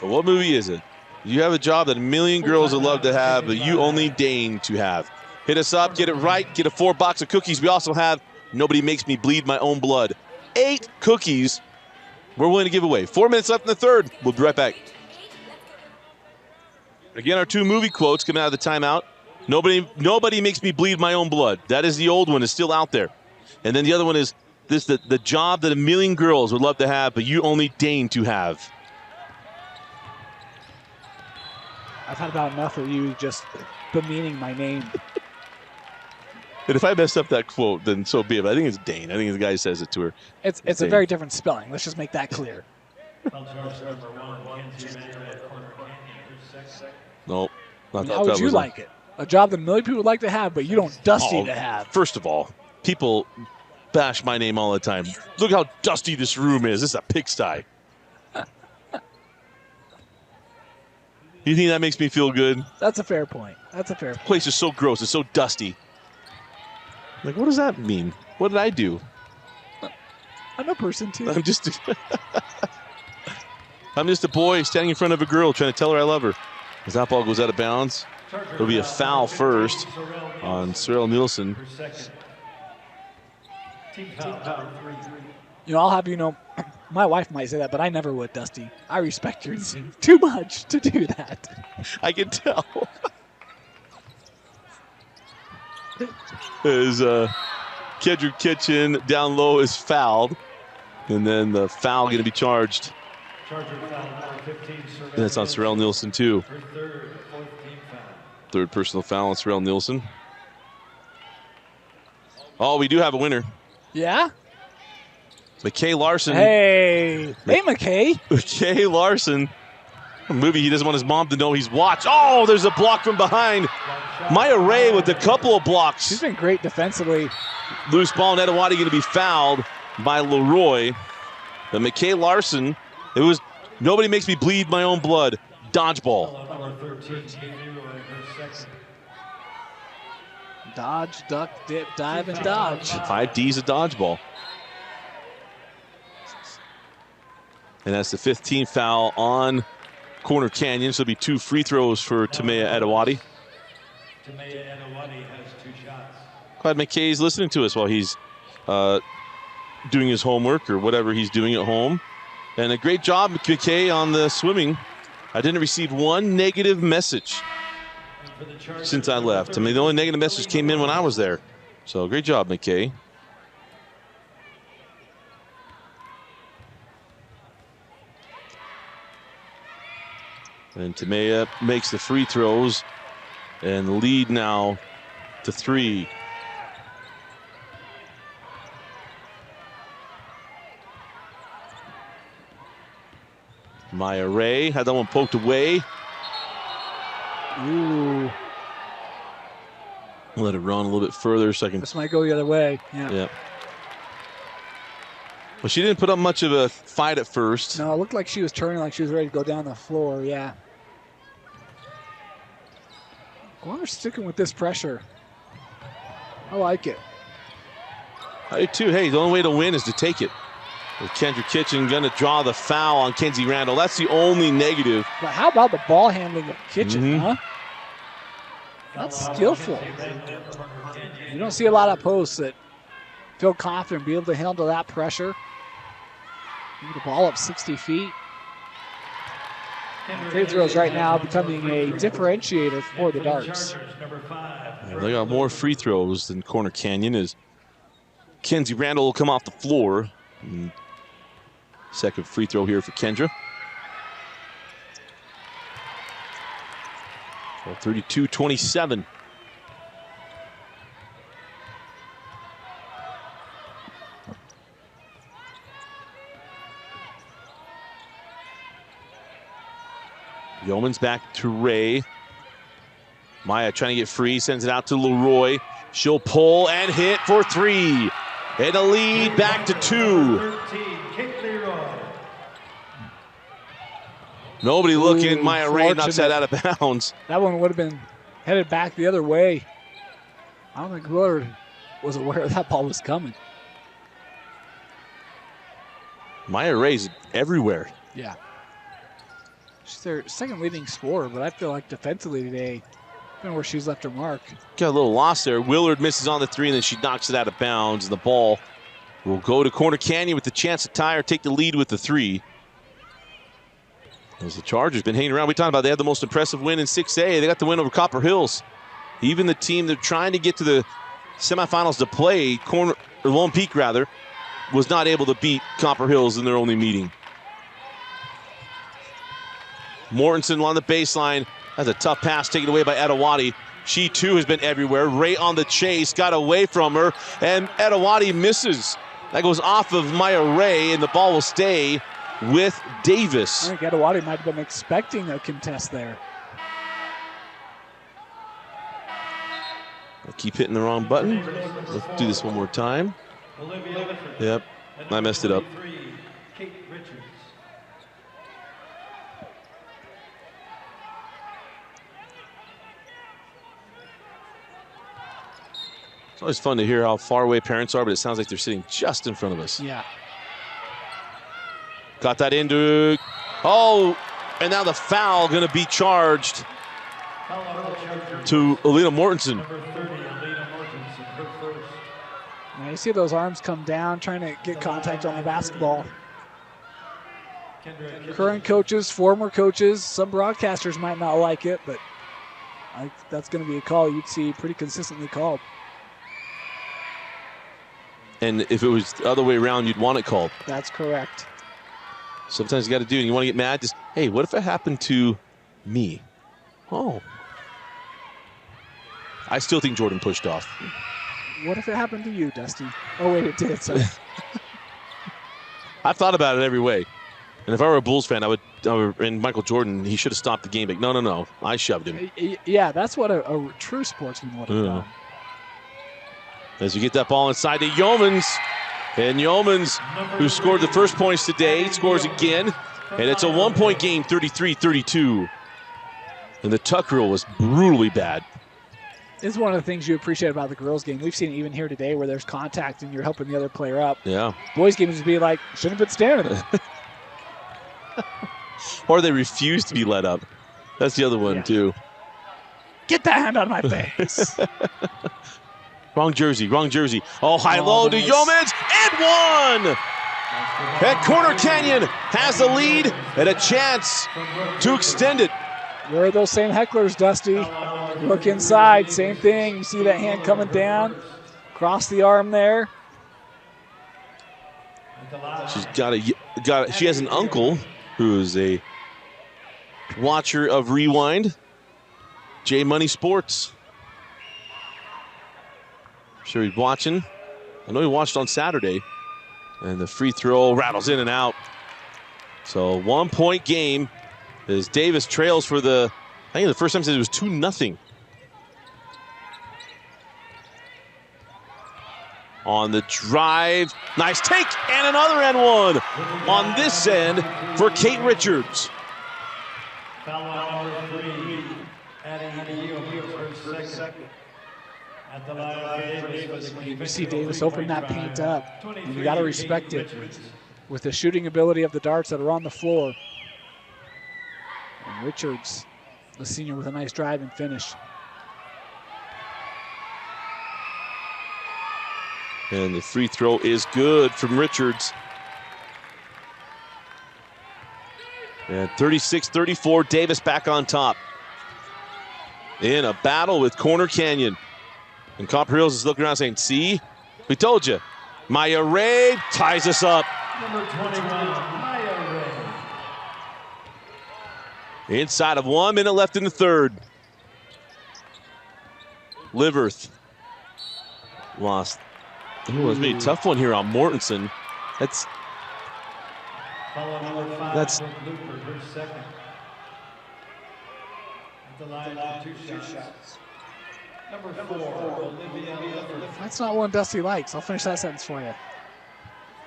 Speaker 1: But what movie is it? You have a job that a million girls would love to have, but you only deign to have. Hit us up, get it right, get a 4 box of cookies. We also have Nobody Makes Me Bleed My Own Blood. 8 cookies we're willing to give away. 4 minutes left in the third. We'll be right back. Again, our 2 movie quotes coming out of the timeout. Nobody makes me bleed my own blood. That is the old one. It's still out there. And then the other one is this: the job that a million girls would love to have, but you only deign to have.
Speaker 3: I've had about enough of you just demeaning my name.
Speaker 1: And if I messed up that quote, then so be it. But I think it's Dane. I think the guy says it to her.
Speaker 3: It's a very different spelling. Let's just make that clear.
Speaker 1: Nope.
Speaker 3: How would you like it? A job that a million people would like to have, but you don't dusty to have.
Speaker 1: First of all, people bash my name all the time. Look how dusty this room is. This is a pigsty. You think that makes me feel good?
Speaker 3: That's a fair point. That's a fair point.
Speaker 1: The place is so gross. It's so dusty. Like, what does that mean? What did I do?
Speaker 3: I'm a person, too.
Speaker 1: I'm just a boy standing in front of a girl trying to tell her I love her. As that ball goes out of bounds, it'll be a foul first on Sorrell Nielsen.
Speaker 3: You know, I'll have you know, my wife might say that, but I never would, Dusty. I respect your team too much to do that.
Speaker 1: I can tell. As Kendrick Kitchen down low is fouled. And then the foul going to be charged. And that's on Sorrell Nielsen, too. Third personal foul on Sorrell Nielsen. Oh, we do have a winner.
Speaker 3: Yeah?
Speaker 1: McKay Larson.
Speaker 3: Hey, McKay.
Speaker 1: McKay Larson. A movie he doesn't want his mom to know he's watched. Oh, there's a block from behind. Maya Ray with a couple of blocks.
Speaker 3: She's been great defensively.
Speaker 1: Loose ball, and Etowah going to be fouled by Leroy. But McKay Larson, it was nobody makes me bleed my own blood. Dodgeball.
Speaker 3: Dodge, duck, dip, dive, and dodge.
Speaker 1: 5 D's of dodgeball. And that's the 15th foul on Corner Canyon. So it'll be 2 free throws for Tamea Etowah.
Speaker 2: Tamea Etowah has 2 shots.
Speaker 1: Glad McKay's listening to us while he's doing his homework or whatever he's doing at home. And a great job, McKay, on the swimming. I didn't receive one negative message since I left. I mean, the only negative message came in when I was there. So great job, McKay. And Tamea makes the free throws and the lead now to 3. Maya Ray had that one poked away.
Speaker 3: Ooh.
Speaker 1: Let it run a little bit further so I can.
Speaker 3: This might go the other way. Yeah.
Speaker 1: Well, she didn't put up much of a fight at first.
Speaker 3: No, it looked like she was turning like she was ready to go down the floor. Yeah. Garner sticking with this pressure. I like it.
Speaker 1: I do too. Hey, the only way to win is to take it. With Kendrick Kitchen going to draw the foul on Kenzie Randall. That's the only negative.
Speaker 3: But how about the ball handling of Kitchen, huh? That's skillful. You don't see a lot of posts that feel confident be able to handle that pressure. Get the ball up 60 feet. Free throws right now becoming a differentiator for the Darks.
Speaker 1: They got more free throws than Corner Canyon as Kenzie Randall will come off the floor. Second free throw here for Kendra. 32-27. Yeoman's back to Ray. Maya trying to get free, sends it out to Leroy. She'll pull and hit for 3. And a lead back to 2. Nobody looking.
Speaker 3: Ooh,
Speaker 1: Maya Ray knocks that out of bounds.
Speaker 3: That one would have been headed back the other way. I don't think Willard was aware that ball was coming.
Speaker 1: Maya Ray's everywhere.
Speaker 3: Yeah. She's their second leading scorer, but I feel like defensively today, where she's left her mark.
Speaker 1: Got a little loss there. Willard misses on the 3, and then she knocks it out of bounds. And the ball will go to Corner Canyon with the chance to tie or take the lead with the 3. As the Chargers been hanging around. We talked about they had the most impressive win in 6A. They got the win over Copper Hills. Even the team they're trying to get to the semifinals to play, Lone Peak rather, was not able to beat Copper Hills in their only meeting. Mortensen along the baseline. That's a tough pass taken away by Etowati. She too has been everywhere. Ray on the chase, got away from her, and Etowati misses. That goes off of Maya Ray, and the ball will stay with Davis.
Speaker 3: I think Etowati might have been expecting a contest there.
Speaker 1: I keep hitting the wrong button. Let's do this one more time. Yep, I messed it up. It's always fun to hear how far away parents are, but it sounds like they're sitting just in front of us.
Speaker 3: Yeah.
Speaker 1: Got that into, oh, and now the foul going to be charged to Alina Mortensen.
Speaker 3: Now you see those arms come down, trying to get contact on the basketball. Current coaches, former coaches, some broadcasters might not like it, but that's going to be a call you'd see pretty consistently called.
Speaker 1: And if it was the other way around, you'd want it called.
Speaker 3: That's correct.
Speaker 1: Sometimes you got to do it. And you want to get mad, just, hey, what if it happened to me? Oh. I still think Jordan pushed off.
Speaker 3: What if it happened to you, Dusty? Oh, wait, it did. Sorry.
Speaker 1: I've thought about it every way. And if I were a Bulls fan, I would and Michael Jordan, he should have stopped the game. Like, no. I shoved him.
Speaker 3: Yeah, that's what a true sportsman would have done.
Speaker 1: As we get that ball inside to Yeomans. And Yeomans, who scored the first points today, scores again. And it's a one-point game, 33-32. And the tuck rule was brutally bad.
Speaker 3: It's one of the things you appreciate about the girls' game. We've seen it even here today where there's contact and you're helping the other player up.
Speaker 1: Yeah.
Speaker 3: Boys' games would be like, shouldn't have been standing there.
Speaker 1: Or they refuse to be let up. That's the other one, too.
Speaker 3: Get that hand out of my face.
Speaker 1: Wrong jersey. Oh, high-low to Yeomans, and one! And Corner Canyon has the lead and a chance to extend it.
Speaker 3: Where are those same hecklers, Dusty? Look inside, same thing. You see that hand coming down, cross the arm there.
Speaker 1: She's she has an uncle who is a watcher of Rewind, J Money Sports. I'm sure he's watching. I know he watched on Saturday. And the free throw rattles in and out. So 1 point game as Davis trails for I think the first time it was 2-0. On the drive, nice take, and another and one on this end for Kate Richards.
Speaker 2: Foul number 3, adding for second.
Speaker 3: You see Davis open that paint up, and you got to respect it with the shooting ability of the darts that are on the floor. And Richards, the senior, with a nice drive and finish.
Speaker 1: And the free throw is good from Richards. And 36-34, Davis back on top. In a battle with Corner Canyon. And Copper Hills is looking around saying, see, we told you. Maya Ray ties us up.
Speaker 2: Number 21, Maya Ray.
Speaker 1: Inside of 1 minute left in the third. Liverth lost. Ooh, it's been a tough one here on Mortensen. That's
Speaker 2: Number 5, Looper, her second. At the line for 2 shots. Number 4, Olivia Liverth.
Speaker 3: That's not one Dusty likes. I'll finish that sentence for you.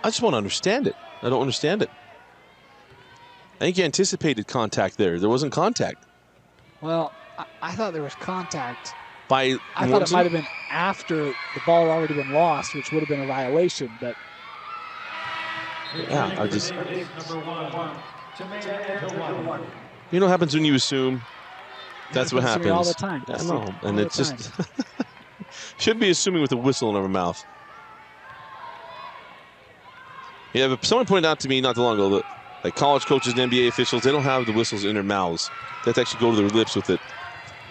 Speaker 1: I just want to understand it. I don't understand it. I think you anticipated contact there. There wasn't contact.
Speaker 3: Well, I thought there was contact.
Speaker 1: By
Speaker 3: I thought it might have been after the ball had already been lost, which would have been a violation, but
Speaker 1: yeah, I just.
Speaker 2: Number 1, Jamaica Etowati.
Speaker 1: You know what happens when you assume? That's what happens.
Speaker 3: All the time.
Speaker 1: I know, and it's just should be assuming with a whistle in our mouth. Yeah, but someone pointed out to me not too long ago that like college coaches and NBA officials, they don't have the whistles in their mouths. They have to actually go to their lips with it.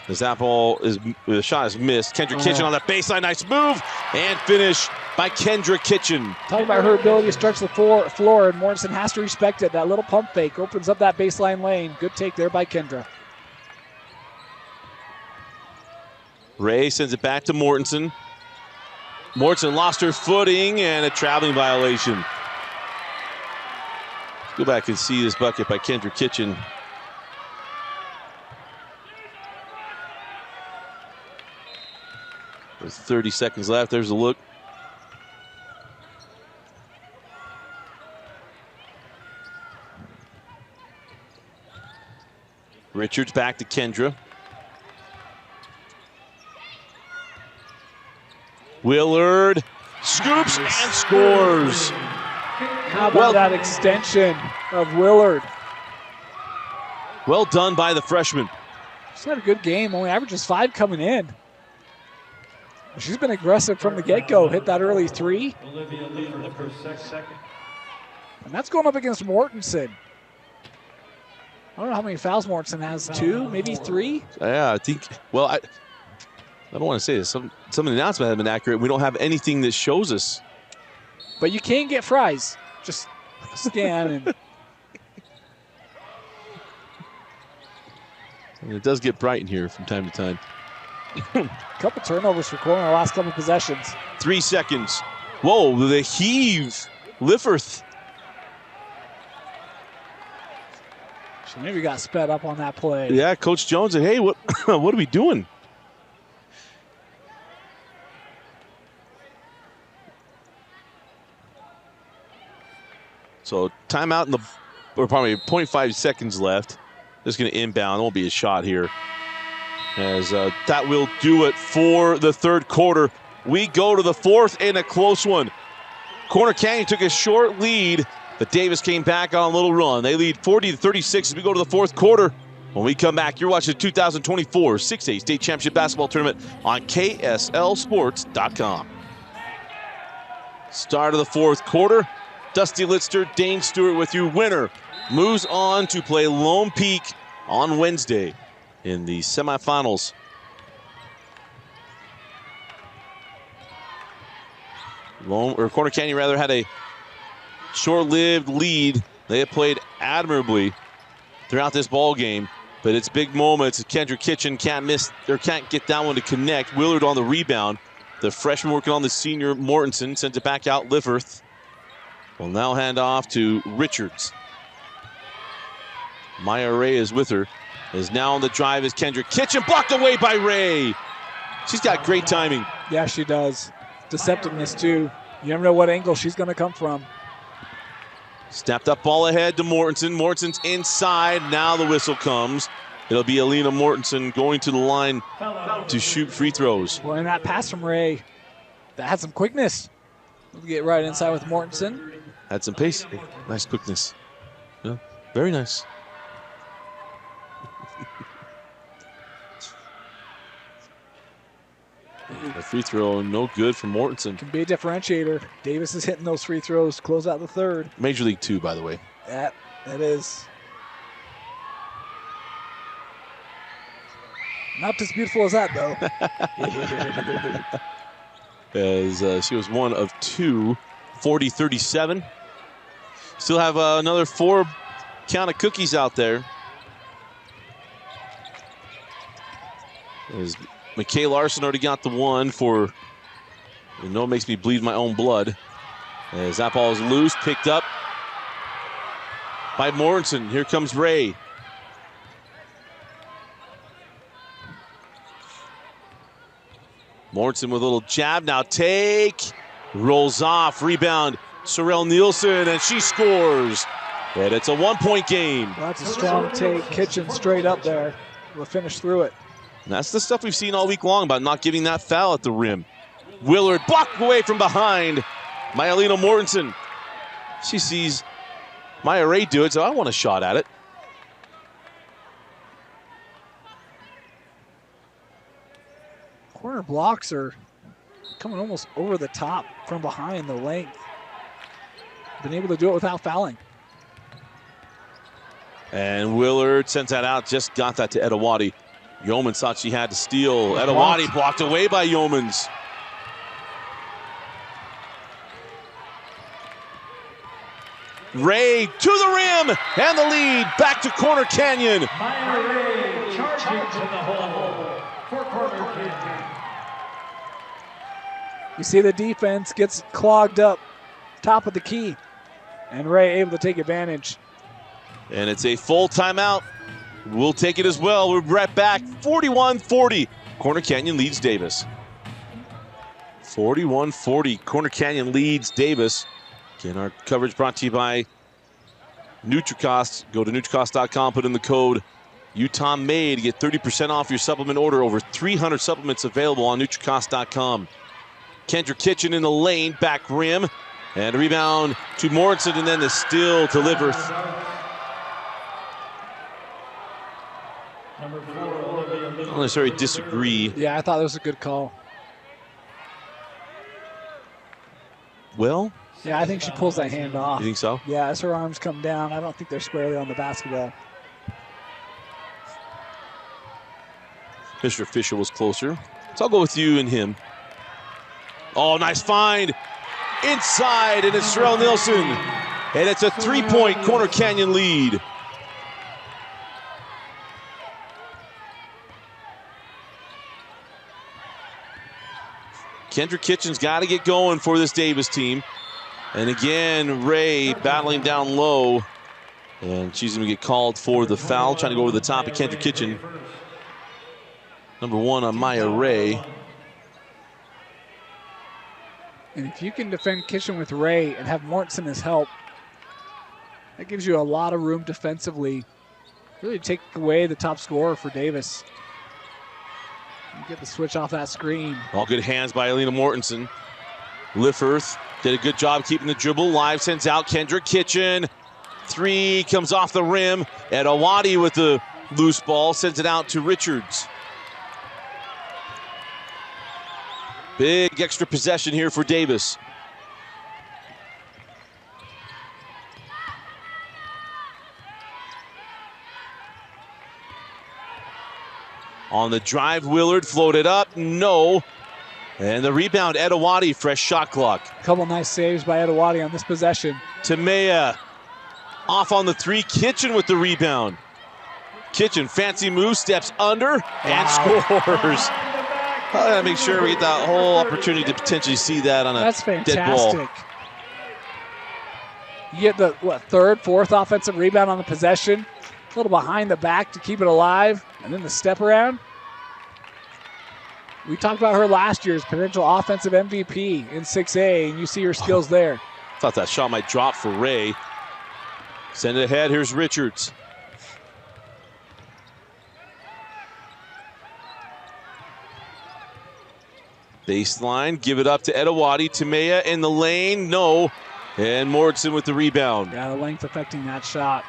Speaker 1: The the shot is missed. Kendra Kitchen on the baseline. Nice move. And finish by Kendra Kitchen.
Speaker 3: Talking about her ability to stretch the floor, and Mortensen has to respect it. That little pump fake opens up that baseline lane. Good take there by Kendra.
Speaker 1: Ray sends it back to Mortensen. Mortensen lost her footing and a traveling violation. Let's go back and see this bucket by Kendra Kitchen. There's 30 seconds left. There's a look. Richards back to Kendra. Willard scoops and scores.
Speaker 3: How about that extension of Willard?
Speaker 1: Well done by the freshman.
Speaker 3: She's had a good game. Only averages 5 coming in. She's been aggressive from the get-go. Hit that early 3.
Speaker 2: Olivia leading the first second.
Speaker 3: And that's going up against Mortensen. I don't know how many fouls Mortensen has. 2, maybe 3?
Speaker 1: Yeah, I think, well, I don't want to say this. Some of the announcements have been accurate. We don't have anything that shows us.
Speaker 3: But you can get fries. Just scan and...
Speaker 1: And it does get bright in here from time to time.
Speaker 3: Couple turnovers for Corner the last couple possessions.
Speaker 1: 3 seconds. Whoa, the heave. Lifferth.
Speaker 3: She maybe got sped up on that play.
Speaker 1: Yeah, Coach Jones said, hey, what are we doing? So timeout or probably 0.5 seconds left. Just going to inbound. There won't be a shot here. As that will do it for the third quarter. We go to the fourth in a close one. Corner Canyon took a short lead, but Davis came back on a little run. They lead 40-36 as we go to the fourth quarter. When we come back, you're watching the 2024 6A State Championship Basketball Tournament on KSLSports.com. Start of the fourth quarter. Dusty Litster, Dane Stewart with you. Winner moves on to play Lone Peak on Wednesday in the semifinals. Corner Canyon rather had a short-lived lead. They have played admirably throughout this ball game, but it's big moments. Kendra Kitchen can't get that one to connect. Willard on the rebound. The freshman working on the senior Mortensen sends it back out. Lifferth will now hand off to Richards. Maya Ray is with her. Is now on the drive is Kendra Kitchen, blocked away by Ray. She's got great timing.
Speaker 3: Yeah, she does. Deceptiveness too. You never know what angle she's going to come from.
Speaker 1: Stepped up ball ahead to Mortensen. Mortensen's inside. Now the whistle comes. It'll be Alina Mortensen going to the line to shoot free throws.
Speaker 3: Well, in that pass from Ray, that had some quickness. We'll get right inside with Mortensen.
Speaker 1: Had some pace. Nice quickness. Yeah, very nice. The free throw, no good for Mortensen.
Speaker 3: Can be a differentiator. Davis is hitting those free throws to close out the third.
Speaker 1: Major League 2, by the way.
Speaker 3: That is. Not as beautiful as that,
Speaker 1: though. As she was one of 2, 40-37. Still have another 4 count of cookies out there. As McKay Larson already got the one for, you know, it makes me bleed my own blood. As that ball is loose, picked up by Mortensen. Here comes Ray. Mortensen with a little jab, now rolls off, rebound, Sorrell Nielsen, and she scores. And it's a 1-point game.
Speaker 3: Well, that's a strong take. Kitchen straight up there. We'll finish through it.
Speaker 1: And that's the stuff we've seen all week long about not giving that foul at the rim. Willard blocked away from behind by Alina Mortensen. She sees Maya Ray do it, so I want a shot at it.
Speaker 3: Corner blocks are coming almost over the top from behind the length. Been able to do it without fouling.
Speaker 1: And Willard sends that out, just got that to Edawati. Yeomans thought she had to steal. Edawati blocked away by Yeomans. Ray to the rim, and the lead back to Corner Canyon.
Speaker 2: Maya Ray charging to the hole for Corner Canyon.
Speaker 3: You see the defense gets clogged up, top of the key, and Ray able to take advantage.
Speaker 1: And it's a full timeout. We'll take it as well. We're right back, 41-40. Corner Canyon leads Davis. 41-40, Corner Canyon leads Davis. Again, our coverage brought to you by NutriCost. Go to NutriCost.com, put in the code UTAHMADE to get 30% off your supplement order. Over 300 supplements available on NutriCost.com. Kendra Kitchen in the lane, back rim, and a rebound to Morrison, and then the steal to Livers.
Speaker 2: Number 4, Olivia
Speaker 1: I don't necessarily disagree.
Speaker 3: Yeah, I thought that was a good call.
Speaker 1: Well,
Speaker 3: Yeah, I think she pulls that hand off.
Speaker 1: you think so?
Speaker 3: Yeah, as her arms come down, I don't think they're squarely on the basketball.
Speaker 1: Mr. Fisher was closer. So I'll go with you and him. Oh, nice find. Inside, and it's Sherelle Nielsen. And it's a three-point Corner Canyon lead. Kendra Kitchen's got to get going for this Davis team. And again, Ray battling down low. And she's going to get called for the foul, trying to go over the top of Kendra Kitchen. Number 1 on Maya Ray.
Speaker 3: And if you can defend Kitchen with Ray and have Mortensen as help, that gives you a lot of room defensively. Really take away the top scorer for Davis. You get the switch off that screen.
Speaker 1: All good hands by Alina Mortensen. Liffirth did a good job keeping the dribble live, sends out Kendra Kitchen. 3 comes off the rim. Edawati with the loose ball, sends it out to Richards. Big extra possession here for Davis. On the drive, Willard floated up, no. And the rebound, Edawati, fresh shot clock.
Speaker 3: Couple nice saves by Edawati on this possession.
Speaker 1: Tamea off on the 3, Kitchen with the rebound. Kitchen, fancy move, steps under and scores. I gotta make sure we get that whole opportunity to potentially see that on a
Speaker 3: That's
Speaker 1: dead ball.
Speaker 3: fantastic. You get the, third, fourth offensive rebound on the possession. A little behind the back to keep it alive. And then the step around. We talked about her last year's potential offensive MVP in 6A, and you see her skills there.
Speaker 1: Thought that shot might drop for Ray. Send it ahead, here's Richards. Baseline, give it up to Edawati. Tamea in the lane, no. And Morrison with the rebound.
Speaker 3: Yeah, the length affecting that shot.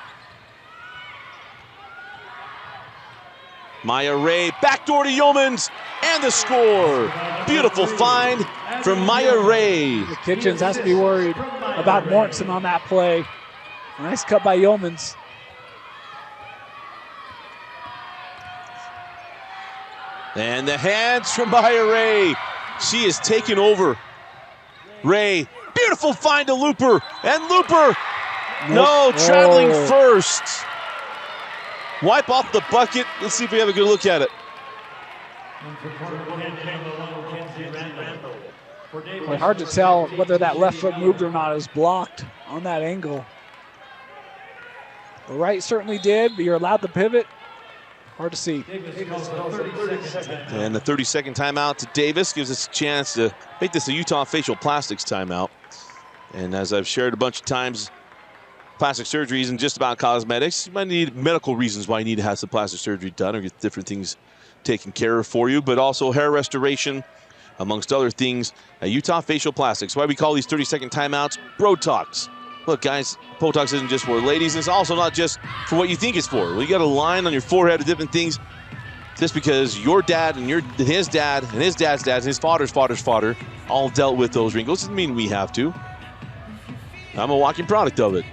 Speaker 1: Maya Ray, backdoor to Yeomans, and the score. Beautiful find from Maya Ray.
Speaker 3: The Kitchens has to be worried about Mortensen on that play. Nice cut by Yeomans.
Speaker 1: And the hands from Maya Ray. She is taking over. Ray, beautiful find to Looper, and Looper, no, traveling first. Wipe off the bucket. Let's see if we have a good look at it.
Speaker 3: Well, hard to tell whether that left foot moved or not. It was blocked on that angle. The right certainly did, but you're allowed to pivot. Hard to see.
Speaker 1: And the 30-second timeout to Davis gives us a chance to make this a Utah Facial Plastics timeout. And as I've shared a bunch of times, plastic surgery isn't just about cosmetics. You might need medical reasons why you need to have some plastic surgery done or get different things taken care of for you, but also hair restoration, amongst other things. Utah Facial Plastics. Why we call these 30-second timeouts Botox. Look, guys, Botox isn't just for ladies. It's also not just for what you think it's for. Well, you got a line on your forehead of different things. Just because your dad and his dad and his dad's dad and his father's father all dealt with those wrinkles doesn't mean we have to. I'm a walking product of it.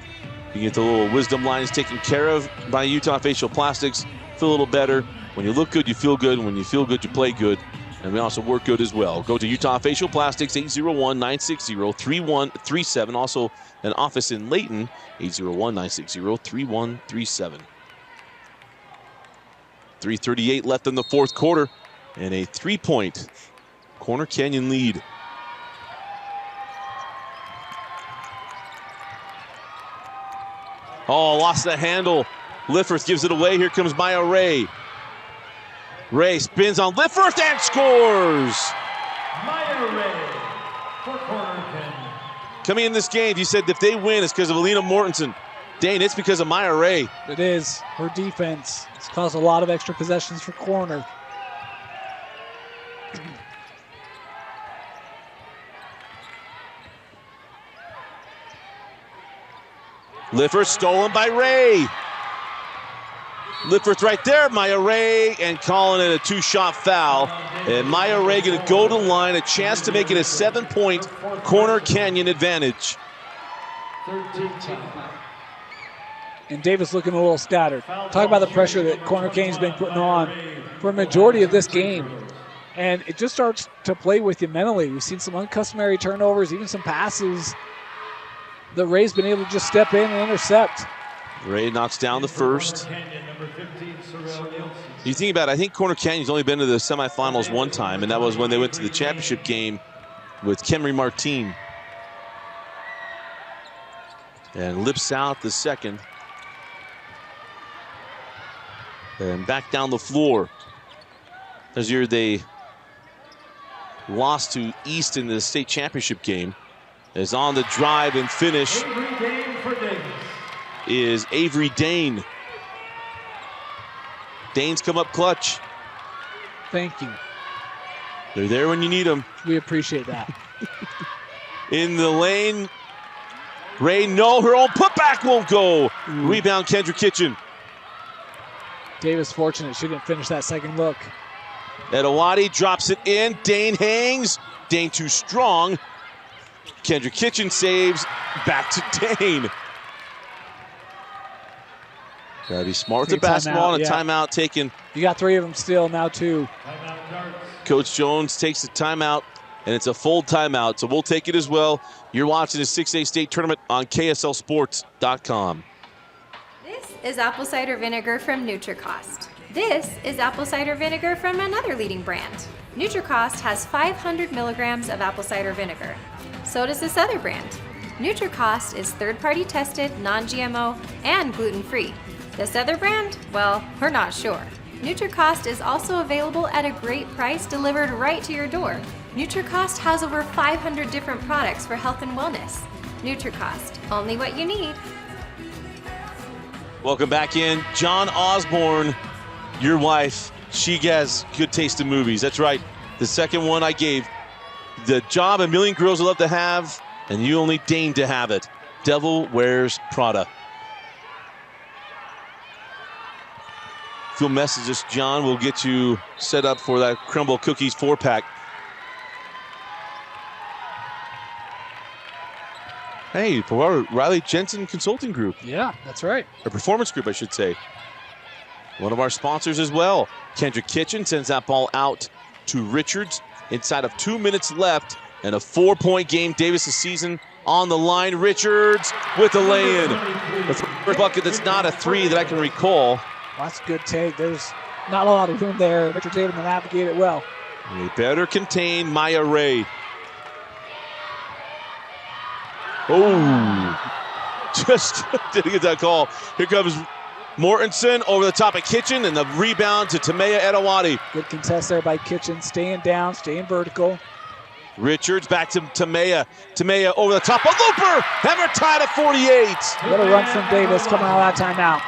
Speaker 1: You get the little wisdom lines taken care of by Utah Facial Plastics. Feel a little better. When you look good, you feel good. When you feel good, you play good. And we also work good as well. Go to Utah Facial Plastics, 801-960-3137. Also an office in Layton, 801-960-3137. 3:38 left in the fourth quarter, and a 3-point Corner Canyon lead. Oh, lost the handle. Lifforth gives it away. Here comes Maya Ray. Ray spins on Lifforth and scores.
Speaker 2: Maya Ray for Corner Canyon.
Speaker 1: Coming in this game, you said if they win, it's because of Alina Mortensen. Dane, it's because of Maya Ray.
Speaker 3: It is. Her defense has caused a lot of extra possessions for Corner.
Speaker 1: Lifforth stolen by Ray. Lifforth right there, Maya Ray, and calling it a 2-shot foul. And Maya Ray going to go to the line, a chance to make it a 7-point Corner Canyon advantage.
Speaker 2: 13 time.
Speaker 3: And Davis looking a little scattered. Talk about the pressure that Corner Canyon's been putting on for a majority of this game. And it just starts to play with you mentally. We've seen some uncustomary turnovers, even some passes that Ray's been able to just step in and intercept.
Speaker 1: Ray knocks down the first. You think about it, I think Corner Canyon's only been to the semifinals one time, and that was when they went to the championship game with Kemry Martin. And lips out the second. And back down the floor. This year they lost to East in the state championship game. Is on the drive and finish is Avery Dane. Dane's come up clutch.
Speaker 3: Thank you.
Speaker 1: They're there when you need them.
Speaker 3: We appreciate that.
Speaker 1: In the lane, Ray, no, her own putback won't go. Rebound, Kendra Kitchen.
Speaker 3: Davis fortunate she didn't finish that second look.
Speaker 1: Etowati drops it in. Dane hangs. Dane too strong. Kendra Kitchen saves. Back to Dane. Gotta be smart with the basketball, and a timeout taken.
Speaker 3: You got 3 of them still, now 2.
Speaker 1: Coach Jones takes the timeout, and it's a full timeout, so we'll take it as well. You're watching the 6A state tournament on KSLSports.com.
Speaker 4: This is apple cider vinegar from NutriCost. This is apple cider vinegar from another leading brand. NutriCost has 500 milligrams of apple cider vinegar. So does this other brand. NutriCost is third-party tested, non-GMO, and gluten-free. This other brand? Well, we're not sure. NutriCost is also available at a great price delivered right to your door. NutriCost has over 500 different products for health and wellness. NutriCost, only what you need.
Speaker 1: Welcome back in. John Osborne, your wife, she has good taste in movies. That's right. The second one I gave. The job a million girls would love to have, and you only deign to have it. Devil Wears Prada. If you'll message us, John, we'll get you set up for that Crumble Cookies 4-pack. Hey, for our Riley Jensen Consulting Group.
Speaker 3: Yeah, that's right.
Speaker 1: Or Performance Group, I should say. One of our sponsors as well. Kendra Kitchen sends that ball out to Richards. Inside of 2 minutes left and a 4-point game. Davis' season on the line. Richards with the lay-in. The first bucket that's not a 3 that I can recall.
Speaker 3: That's a good take. There's not a lot of room there. Richards able to navigate it well.
Speaker 1: They better contain Maya Ray. Oh, just didn't get that call. Here comes Mortensen over the top of Kitchen, and the rebound to Tamea Etowati.
Speaker 3: Good contest there by Kitchen, staying down, staying vertical.
Speaker 1: Richards back to Tamea. Tamea over the top of Looper. Have her tied at 48.
Speaker 3: What a run from Davis coming out of that timeout.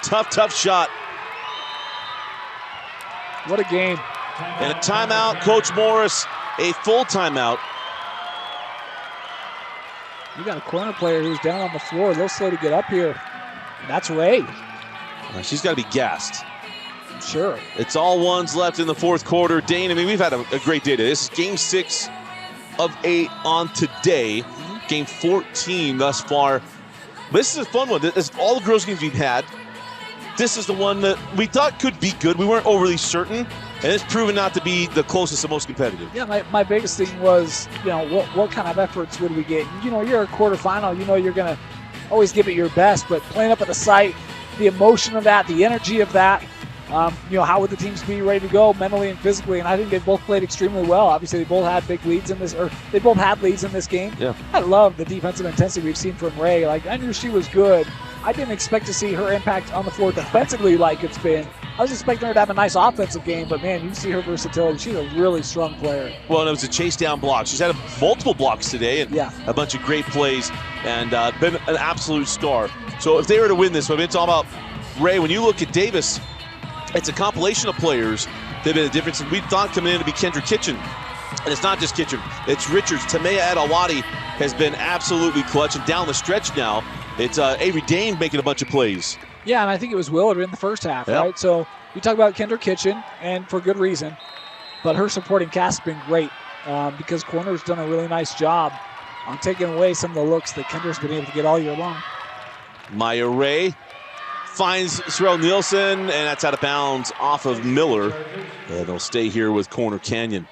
Speaker 1: Tough shot.
Speaker 3: What a game.
Speaker 1: And a timeout, Coach Morris, a full timeout.
Speaker 3: You got a corner player who's down on the floor, a little slow to get up here. And that's Ray.
Speaker 1: She's got to be gassed.
Speaker 3: Sure.
Speaker 1: It's all ones left in the fourth quarter. Dane, I mean, we've had a great day today. This is game 6 of 8 on today. game 14 thus far. This is a fun one. This, all the girls games we've had, this is the one that we thought could be good. We weren't overly certain, and it's proven not to be the closest and most competitive.
Speaker 3: Yeah, my biggest thing was, what kind of efforts would we get? You're a quarterfinal. You're going to always give it your best, but playing up at the site, the emotion of that, the energy of that, how would the teams be ready to go mentally and physically? And I think they both played extremely well. Obviously, they both had big leads in this, or they both had leads in this game.
Speaker 1: Yeah.
Speaker 3: I love the defensive intensity we've seen from Ray. Like, I knew she was good. I didn't expect to see her impact on the floor defensively like it's been. I was expecting her to have a nice offensive game, but man, you see her versatility. She's a really strong player.
Speaker 1: Well, and it was a chase down block. She's had multiple blocks today and a bunch of great plays, and been an absolute star. So if they were to win this one, it's all about Ray. When you look at Davis, it's a compilation of players. They've been a difference. We thought coming in to be Kendra Kitchen, and it's not just Kitchen. It's Richards. Tamea Adewale has been absolutely clutch, and down the stretch now, it's Avery Dane making a bunch of plays.
Speaker 3: Yeah, and I think it was Willard in the first half, right? So we talk about Kendra Kitchen, and for good reason, but her supporting cast has been great because Corner's done a really nice job on taking away some of the looks that Kendra's been able to get all year long.
Speaker 1: Maya Ray finds Sorrell Nielsen, and that's out of bounds off of Miller. And they'll stay here with Corner Canyon.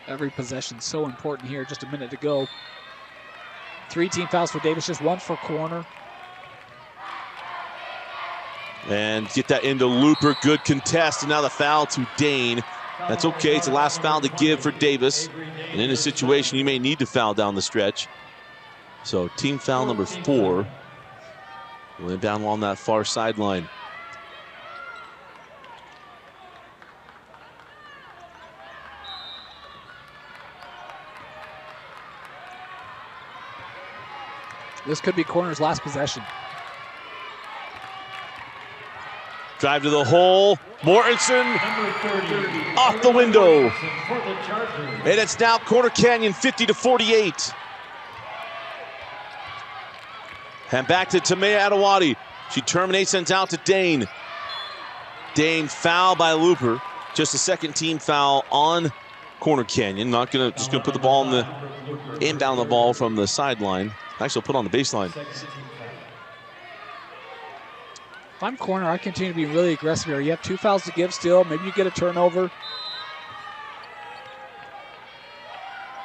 Speaker 3: Every possession so important here. Just a minute to go. 3 team fouls for Davis, just 1 for Corner.
Speaker 1: And get that into Looper. Good contest, and now the foul to Dane. That's okay. It's the last foul to give for Davis. And in a situation, you may need to foul down the stretch. So team foul number 4. Went down along that far sideline.
Speaker 3: This could be Corner's last possession.
Speaker 1: Drive to the hole. Mortensen off the window. And it's now Corner Canyon 50-48. And back to Tamea Adewale. She terminates, sends out to Dane. Dane foul by Looper. Just a second team foul on Corner Canyon. Just gonna put the ball in the inbound the ball from the sideline. Actually, put on the baseline.
Speaker 3: If I'm Corner, I continue to be really aggressive here. You have 2 fouls to give still. Maybe you get a turnover.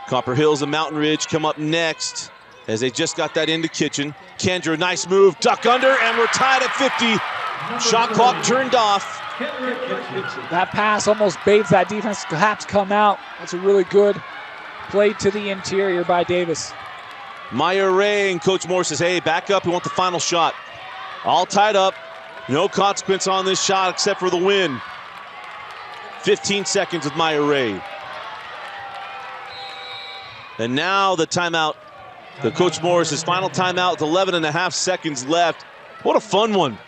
Speaker 1: Copper Hills and Mountain Ridge come up next as they just got that into Kitchen. Kendra, nice move, duck under, and we're tied at 50. Shot clock turned off.
Speaker 3: That pass almost bathes that defense, perhaps come out. That's a really good play to the interior by Davis.
Speaker 1: Maya Ray and Coach Moore says, hey, back up, we want the final shot. All tied up, no consequence on this shot except for the win. 15 seconds with Maya Ray. And now the timeout. The Coach Morris's final timeout with 11.5 seconds left. What a fun one.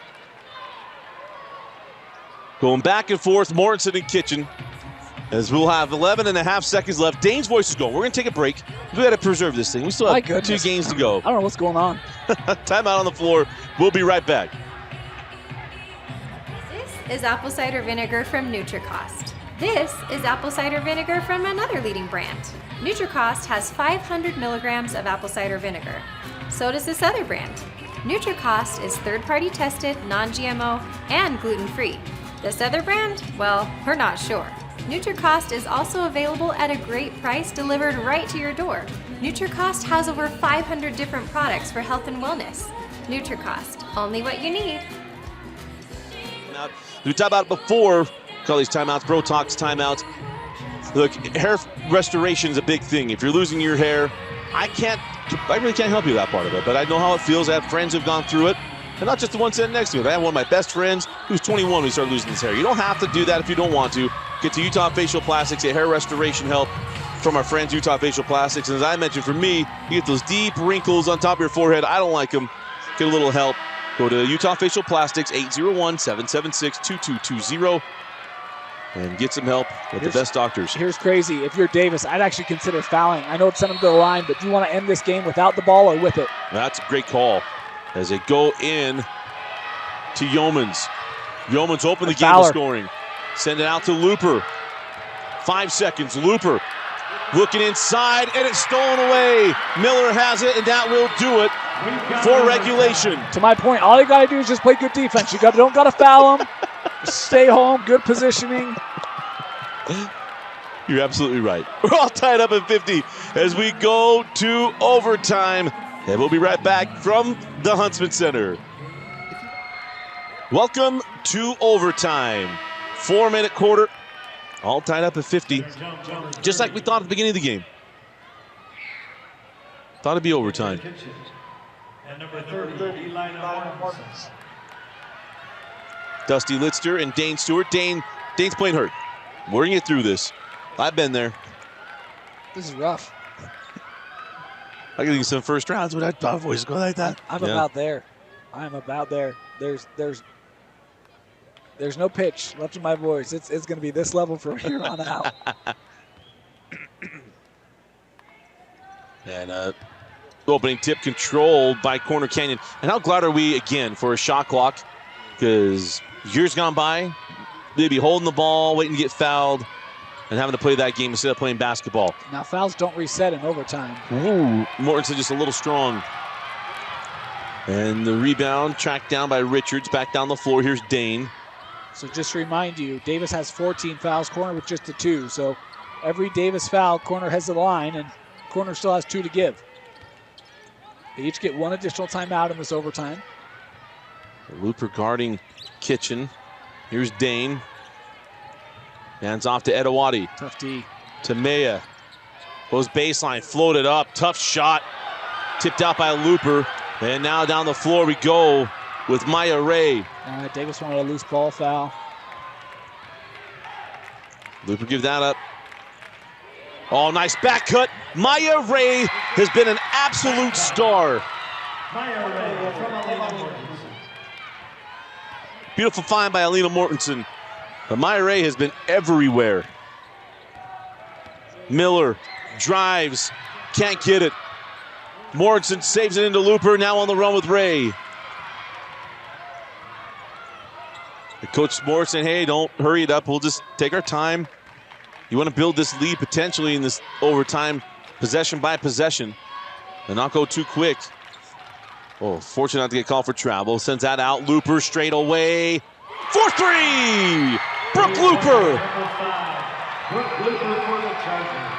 Speaker 1: Going back and forth, Mortensen and Kitchen. As we'll have 11.5 seconds left. Dane's voice is going. We're going to take a break. We got to preserve this thing. We still have 2 games to go.
Speaker 3: I don't know what's going on.
Speaker 1: Timeout on the floor. We'll be right back.
Speaker 4: This is apple cider vinegar from NutriCost. This is apple cider vinegar from another leading brand. NutriCost has 500 milligrams of apple cider vinegar. So does this other brand. NutriCost is third-party tested, non-GMO, and gluten-free. This other brand? Well, we're not sure. NutriCost is also available at a great price delivered right to your door. NutriCost has over 500 different products for health and wellness. NutriCost, only what you need.
Speaker 1: We talked about it before. Call these timeouts, Brotox timeouts. Look, hair restoration is a big thing. If you're losing your hair, I really can't help you with that part of it, but I know how it feels. I have friends who've gone through it, and not just the one sitting next to me. I have one of my best friends who's 21 when he started losing his hair. You don't have to do that if you don't want to. Get to Utah Facial Plastics, get hair restoration help from our friends Utah Facial Plastics. And as I mentioned, for me, you get those deep wrinkles on top of your forehead. I don't like them. Get a little help. Go to Utah Facial Plastics, 801-776-2220. And get some help with the best doctors.
Speaker 3: Here's crazy. If you're Davis, I'd actually consider fouling. I know it's sent him to the line, but do you want to end this game without the ball or with it?
Speaker 1: That's a great call as they go in to Yeomans. Yeomans open the game with scoring. Send it out to Looper. 5 seconds. Looper looking inside, and it's stolen away. Miller has it, and that will do it for regulation.
Speaker 3: To my point, all you got to do is just play good defense. You don't got to foul them. Just stay home, good positioning.
Speaker 1: You're absolutely right. We're all tied up at 50 as we go to overtime. And we'll be right back from the Huntsman Center. Welcome to overtime. 4-minute quarter. All tied up at 50. Just like we thought at the beginning of the game. Thought it'd be overtime.
Speaker 2: And number 30, Eli Martin.
Speaker 1: Dusty Litster and Dane Stewart. Dane's playing hurt. We're going to get through this. I've been there.
Speaker 3: This is rough.
Speaker 1: I can think of some first rounds when I'd always go like that.
Speaker 3: I'm about there. I'm about there. There's no pitch left in my voice. It's going to be this level from here on out.
Speaker 1: And opening tip controlled by Corner Canyon. And how glad are we, again, for a shot clock? Because years gone by, they'd be holding the ball, waiting to get fouled, and having to play that game instead of playing basketball.
Speaker 3: Now fouls don't reset in overtime.
Speaker 1: Ooh, Mortensen just a little strong. And the rebound tracked down by Richards. Back down the floor. Here's Dane.
Speaker 3: So just to remind you, Davis has 14 fouls, Corner with just the 2. So every Davis foul, Corner has the line, and Corner still has 2 to give. They each get 1 additional timeout in this overtime.
Speaker 1: Looper guarding Kitchen. Here's Dane. Hands off to Edawati.
Speaker 3: Tough D.
Speaker 1: To Maya. Goes baseline, floated up. Tough shot. Tipped out by Looper. And now down the floor we go with Maya Ray.
Speaker 3: Davis wanted a loose ball foul.
Speaker 1: Looper give that up. Oh, nice back cut. Maya Ray has been an absolute star.
Speaker 2: Maya Ray from Alina Mortensen.
Speaker 1: Beautiful find by Alina Mortensen. But Maya Ray has been everywhere. Miller drives, can't get it. Mortensen saves it into Looper, now on the run with Ray. Coach Mortensen, hey, don't hurry it up. We'll just take our time. You want to build this lead potentially in this overtime, possession by possession, and not go too quick. Oh, fortunate not to get called for travel. Sends that out. Looper straight away. 4-3! Brooke Looper.
Speaker 2: Brooke Looper for the Chargers.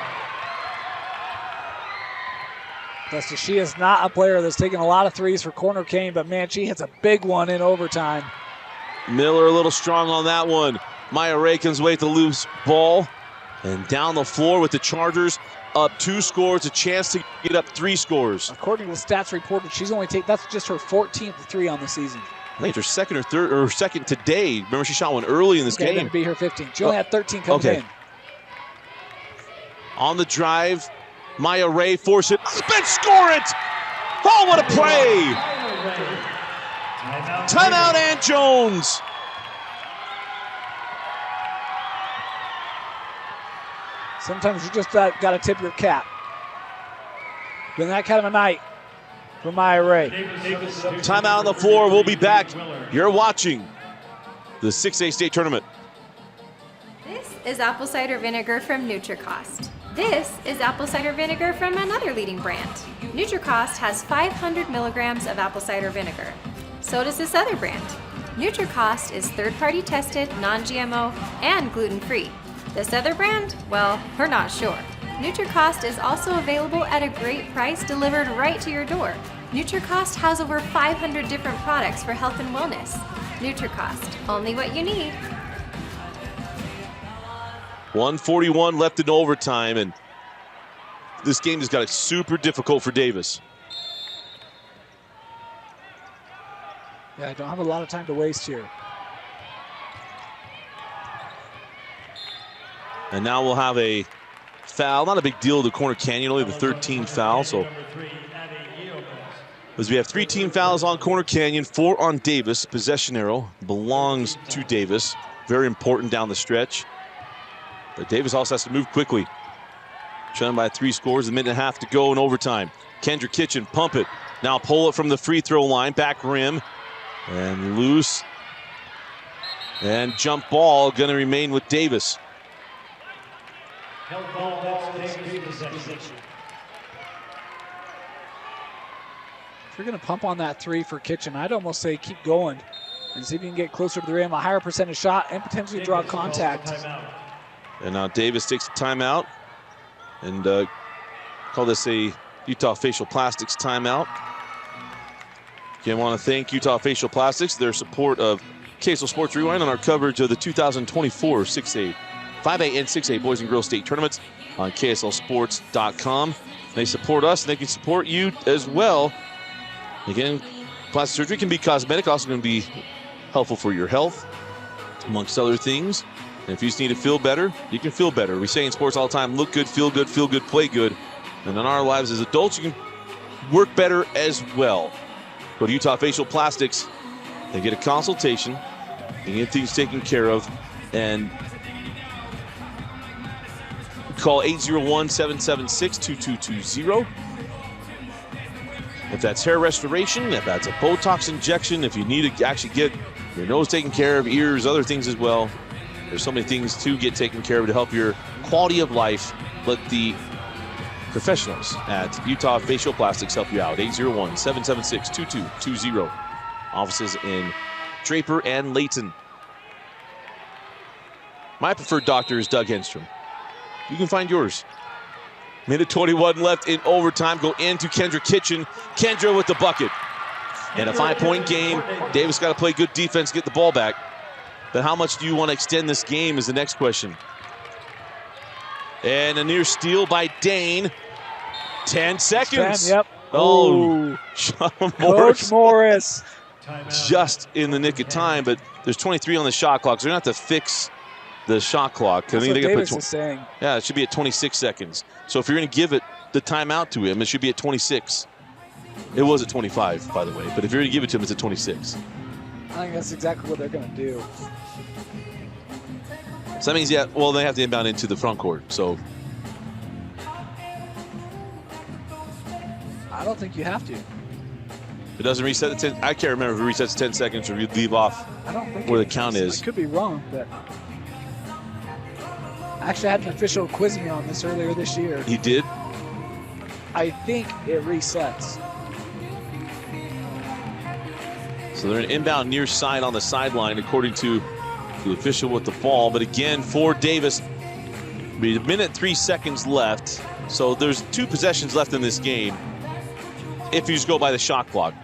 Speaker 3: Dusty, she is not a player that's taken a lot of threes for Corner Kane, but man, she hits a big one in overtime.
Speaker 1: Miller a little strong on that one. Maya Ray comes away with the loose ball. And down the floor with the Chargers, up 2 scores, a chance to get up 3 scores.
Speaker 3: According to the stats reported, she's only that's just her 14th 3 on the season.
Speaker 1: I think it's her second or third, or second today. Remember, she shot one early in this game.
Speaker 3: That'd be her 15th. She only had 13 coming in.
Speaker 1: On the drive, Maya Ray force it, spin, score it! Oh, what a play! Timeout, Ann Jones.
Speaker 3: Sometimes you just got to tip your cap. Been that kind of a night for Maya Ray.
Speaker 1: Timeout on the floor. We'll be back. You're watching the 6A state tournament.
Speaker 4: This is apple cider vinegar from NutriCost. This is apple cider vinegar from another leading brand. NutriCost has 500 milligrams of apple cider vinegar. So does this other brand. NutriCost is third-party tested, non-GMO, and gluten-free. This other brand? Well, we're not sure. NutriCost is also available at a great price delivered right to your door. NutriCost has over 500 different products for health and wellness. NutriCost, only what you need.
Speaker 1: 1:41 left in overtime, and this game has got it super difficult for Davis.
Speaker 3: Yeah, I don't have a lot of time to waste here.
Speaker 1: And now we'll have a foul. Not a big deal to Corner Canyon, only the 13th foul. So as we have 3 team fouls on Corner Canyon, 4 on Davis. Possession arrow belongs to Davis. Very important down the stretch. But Davis also has to move quickly. Trailing by 3 scores, a minute and a half to go in overtime. Kendra Kitchen, pump it. Now pull it from the free throw line, back rim. And loose. And jump ball gonna remain with Davis.
Speaker 2: Held ball, takes possession.
Speaker 3: If you're going to pump on that 3 for Kitchen, I'd almost say keep going and see if you can get closer to the rim, a higher percentage shot, and potentially draw contact.
Speaker 1: And now Davis takes a timeout and call this a Utah Facial Plastics timeout. Again, I want to thank Utah Facial Plastics, their support of KSL Sports Rewind on our coverage of the 2024 6A, 5A, and 6A Boys and Girls State Tournaments on KSLSports.com. They support us, and they can support you as well. Again, plastic surgery can be cosmetic, also going to be helpful for your health, amongst other things. And if you just need to feel better, you can feel better. We say in sports all the time, look good, feel good, play good. And in our lives as adults, you can work better as well. Go to Utah Facial Plastics and get a consultation and get things taken care of. And call 801-776-2220. If that's hair restoration, if that's a Botox injection, if you need to actually get your nose taken care of, ears, other things as well. There's so many things to get taken care of to help your quality of life. Let the professionals at Utah Facial Plastics help you out. 801-776-2220. Offices in Draper and Layton. My preferred doctor is Doug Henstrom. You can find yours. Minute 21 left in overtime. Go into Kendra Kitchen. Kendra with the bucket. In a 5-point game, Davis got to play good defense, get the ball back. But how much do you want to extend this game is the next question. And a near steal by Dane. 10 seconds.
Speaker 3: 10, yep.
Speaker 1: Oh, Sean
Speaker 3: Coach Morris.
Speaker 1: Just in the nick of time, but there's 23 on the shot clock, so they're going to have to fix the shot clock.
Speaker 3: That's what Davis is saying.
Speaker 1: Yeah, it should be at 26 seconds. So if you're going to give it the timeout to him, it should be at 26. It was at 25, by the way, but if you're going to give it to him, it's at 26.
Speaker 3: I think that's exactly what they're going to do.
Speaker 1: So that means, yeah, well, they have to inbound into the front court, so.
Speaker 3: I don't think you have to.
Speaker 1: It doesn't reset at 10. I can't remember if it resets 10 seconds or you leave off
Speaker 3: I don't think
Speaker 1: where the count is.
Speaker 3: I could be wrong, but actually I had an official quiz me on this earlier this year.
Speaker 1: He did?
Speaker 3: I think it resets.
Speaker 1: So they're an inbound near side on the sideline, according to the official with the ball. But again, for Davis, a minute 3 seconds left. So there's 2 possessions left in this game. If you just go by the shot clock,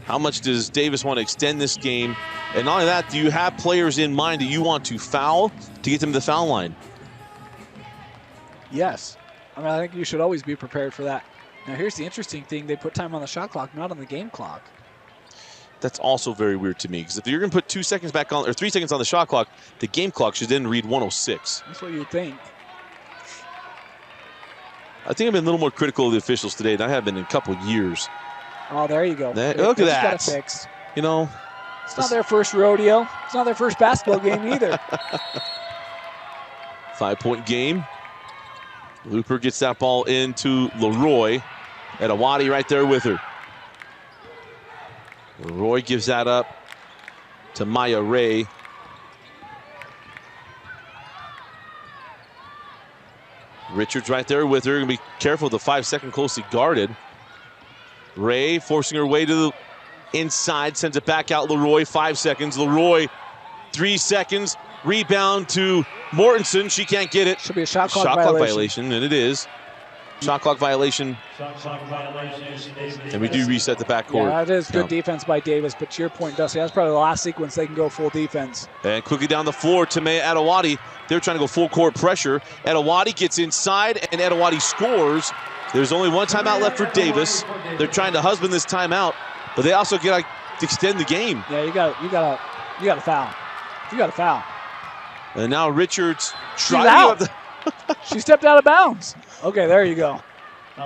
Speaker 1: how much does Davis want to extend this game? And not only that, do you have players in mind that you want to foul to get them to the foul line?
Speaker 3: Yes. I mean, I think you should always be prepared for that. Now, here's the interesting thing. They put time on the shot clock, not on the game clock.
Speaker 1: That's also very weird to me, because if you're going to put 2 seconds back on, or 3 seconds on the shot clock, the game clock should then read 106.
Speaker 3: That's what you'd think.
Speaker 1: I think I've been a little more critical of the officials today than I have been in a couple of years.
Speaker 3: Oh, there you go.
Speaker 1: Look at that.
Speaker 3: Got it fixed.
Speaker 1: You know,
Speaker 3: it's not their first rodeo. It's not their first basketball game either.
Speaker 1: 5-point game. Looper gets that ball into Leroy. Adewale right there with her. Leroy gives that up to Maya Ray. Richards right there with her. Gonna be careful with the 5-second closely guarded. Ray forcing her way to the inside, sends it back out. Leroy, 5 seconds. Leroy, 3 seconds. Rebound to Mortensen. She can't get it.
Speaker 3: Should be a shot clock violation.
Speaker 1: And it is. Shot clock violation. And we do reset the backcourt.
Speaker 3: Yeah, that is good defense by Davis. But to your point, Dusty, that's probably the last sequence they can go full defense.
Speaker 1: And quickly down the floor, Tamea Adewale. They're trying to go full court pressure. Adewale gets inside, and Adewale scores. There's only one timeout left for Davis. They're trying to husband this timeout, but they also got to extend the game.
Speaker 3: Yeah, you got to foul. You got to foul.
Speaker 1: And now Richards
Speaker 3: She's out. She stepped out of bounds. Okay, there you go.
Speaker 1: You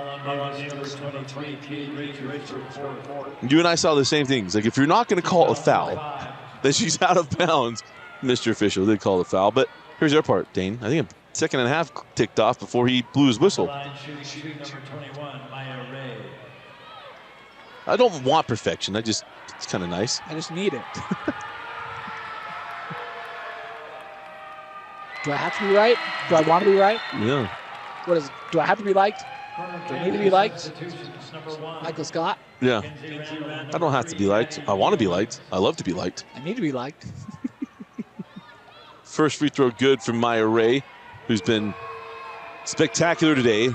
Speaker 1: and I saw the same things. Like, if you're not going to call a foul, then she's out of bounds. Mr. Official did call the foul, but here's their part, Dane. I think a second and a half ticked off before he blew his whistle. I don't want perfection. It's kind of nice.
Speaker 3: I just need it. Do I have to be right? Do I want to be right?
Speaker 1: Yeah.
Speaker 3: what is it? Do I have to be liked? Do I need to be liked? Michael Scott?
Speaker 1: Yeah. I don't have to be liked. I want to be liked. I love to be liked.
Speaker 3: I need to be liked.
Speaker 1: First free throw good from Maya Ray, who's been spectacular today.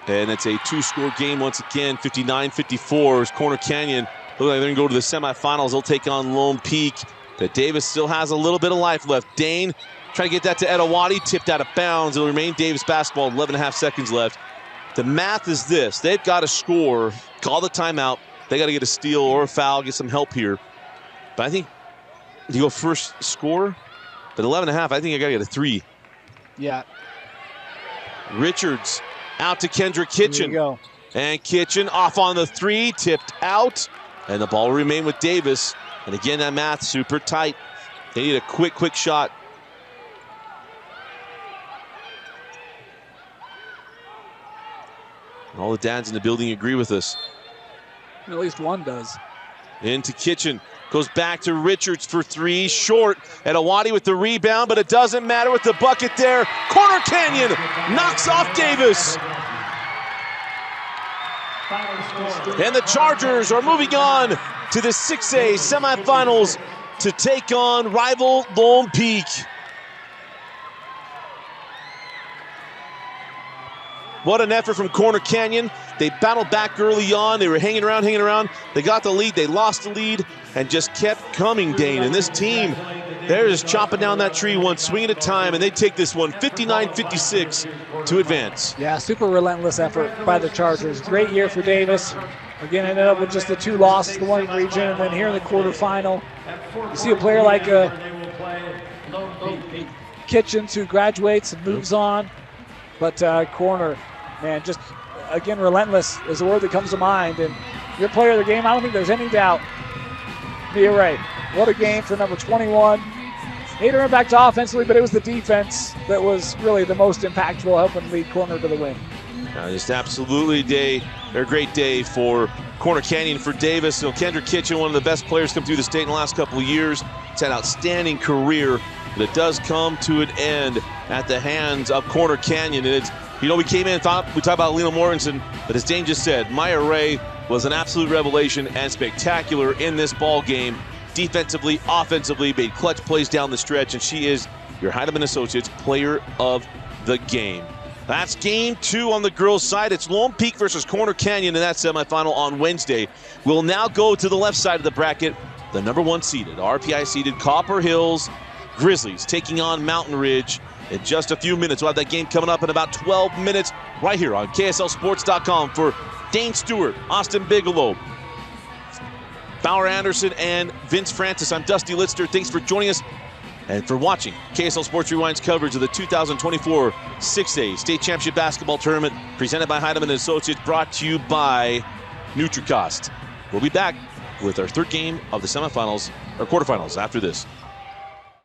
Speaker 1: And it's a two-score game once again, 59-54 as Corner Canyon look like they're going to go to the semifinals. They'll take on Lone Peak. But Davis still has a little bit of life left. Dane trying to get that to Etowati, tipped out of bounds. It'll remain Davis basketball, 11.5 seconds left. The math is this. They've got to score, call the timeout. They got to get a steal or a foul, get some help here. But I think you go first score, but 11.5, I think I got to get a 3.
Speaker 3: Yeah.
Speaker 1: Richards out to Kendra Kitchen.
Speaker 3: There you go.
Speaker 1: And Kitchen off on the 3, tipped out. And the ball will remain with Davis. And again, that math super tight. They need a quick shot. And all the dads in the building agree with us.
Speaker 3: At least one does.
Speaker 1: Into Kitchen. Goes back to Richards for 3. Short. Etowati with the rebound, but it doesn't matter with the bucket there. Corner Canyon knocks off Davis. And the Chargers are moving on to the 6A semifinals to take on rival Lone Peak. What an effort from Corner Canyon. They battled back early on. They were hanging around. They got the lead. They lost the lead and just kept coming, Dane. And this team, they're just chopping down that tree one swing at a time, and they take this one 59-56 to advance.
Speaker 3: Yeah, super relentless effort by the Chargers. Great year for Davis. Again, ended up with just the 2 losses, the one in region, and then here in the quarterfinal, you see a player like Kitchens who graduates and moves on. But Corner, man, just, again, relentless is the word that comes to mind. And your player of the game, I don't think there's any doubt. Mia Ray, what a game for number 21. Made her impact offensively, but it was the defense that was really the most impactful, helping lead Corner to the win.
Speaker 1: Just absolutely a great day for Corner Canyon, for Davis. You know, Kendra Kitchen, one of the best players come through the state in the last couple of years. It's an outstanding career, but it does come to an end at the hands of Corner Canyon. And it's, you know, we came in and thought we talked about Lena Mortensen, but as Dane just said, Maya Ray was an absolute revelation and spectacular in this ball game. Defensively, offensively, made clutch plays down the stretch, and she is your Heidemann Associates player of the game. That's game 2 on the girls' side. It's Lone Peak versus Corner Canyon in that semifinal on Wednesday. We'll now go to the left side of the bracket. The number 1 seeded, RPI seeded Copper Hills Grizzlies taking on Mountain Ridge in just a few minutes. We'll have that game coming up in about 12 minutes right here on KSLSports.com. For Dane Stewart, Austin Bigelow, Bauer Anderson, and Vince Francis, I'm Dusty Litster. Thanks for joining us and for watching KSL Sports Rewind's coverage of the 2024 6A State Championship Basketball Tournament presented by Heidemann Associates, brought to you by NutriCost. We'll be back with our 3rd game of the semifinals, or quarterfinals, after this.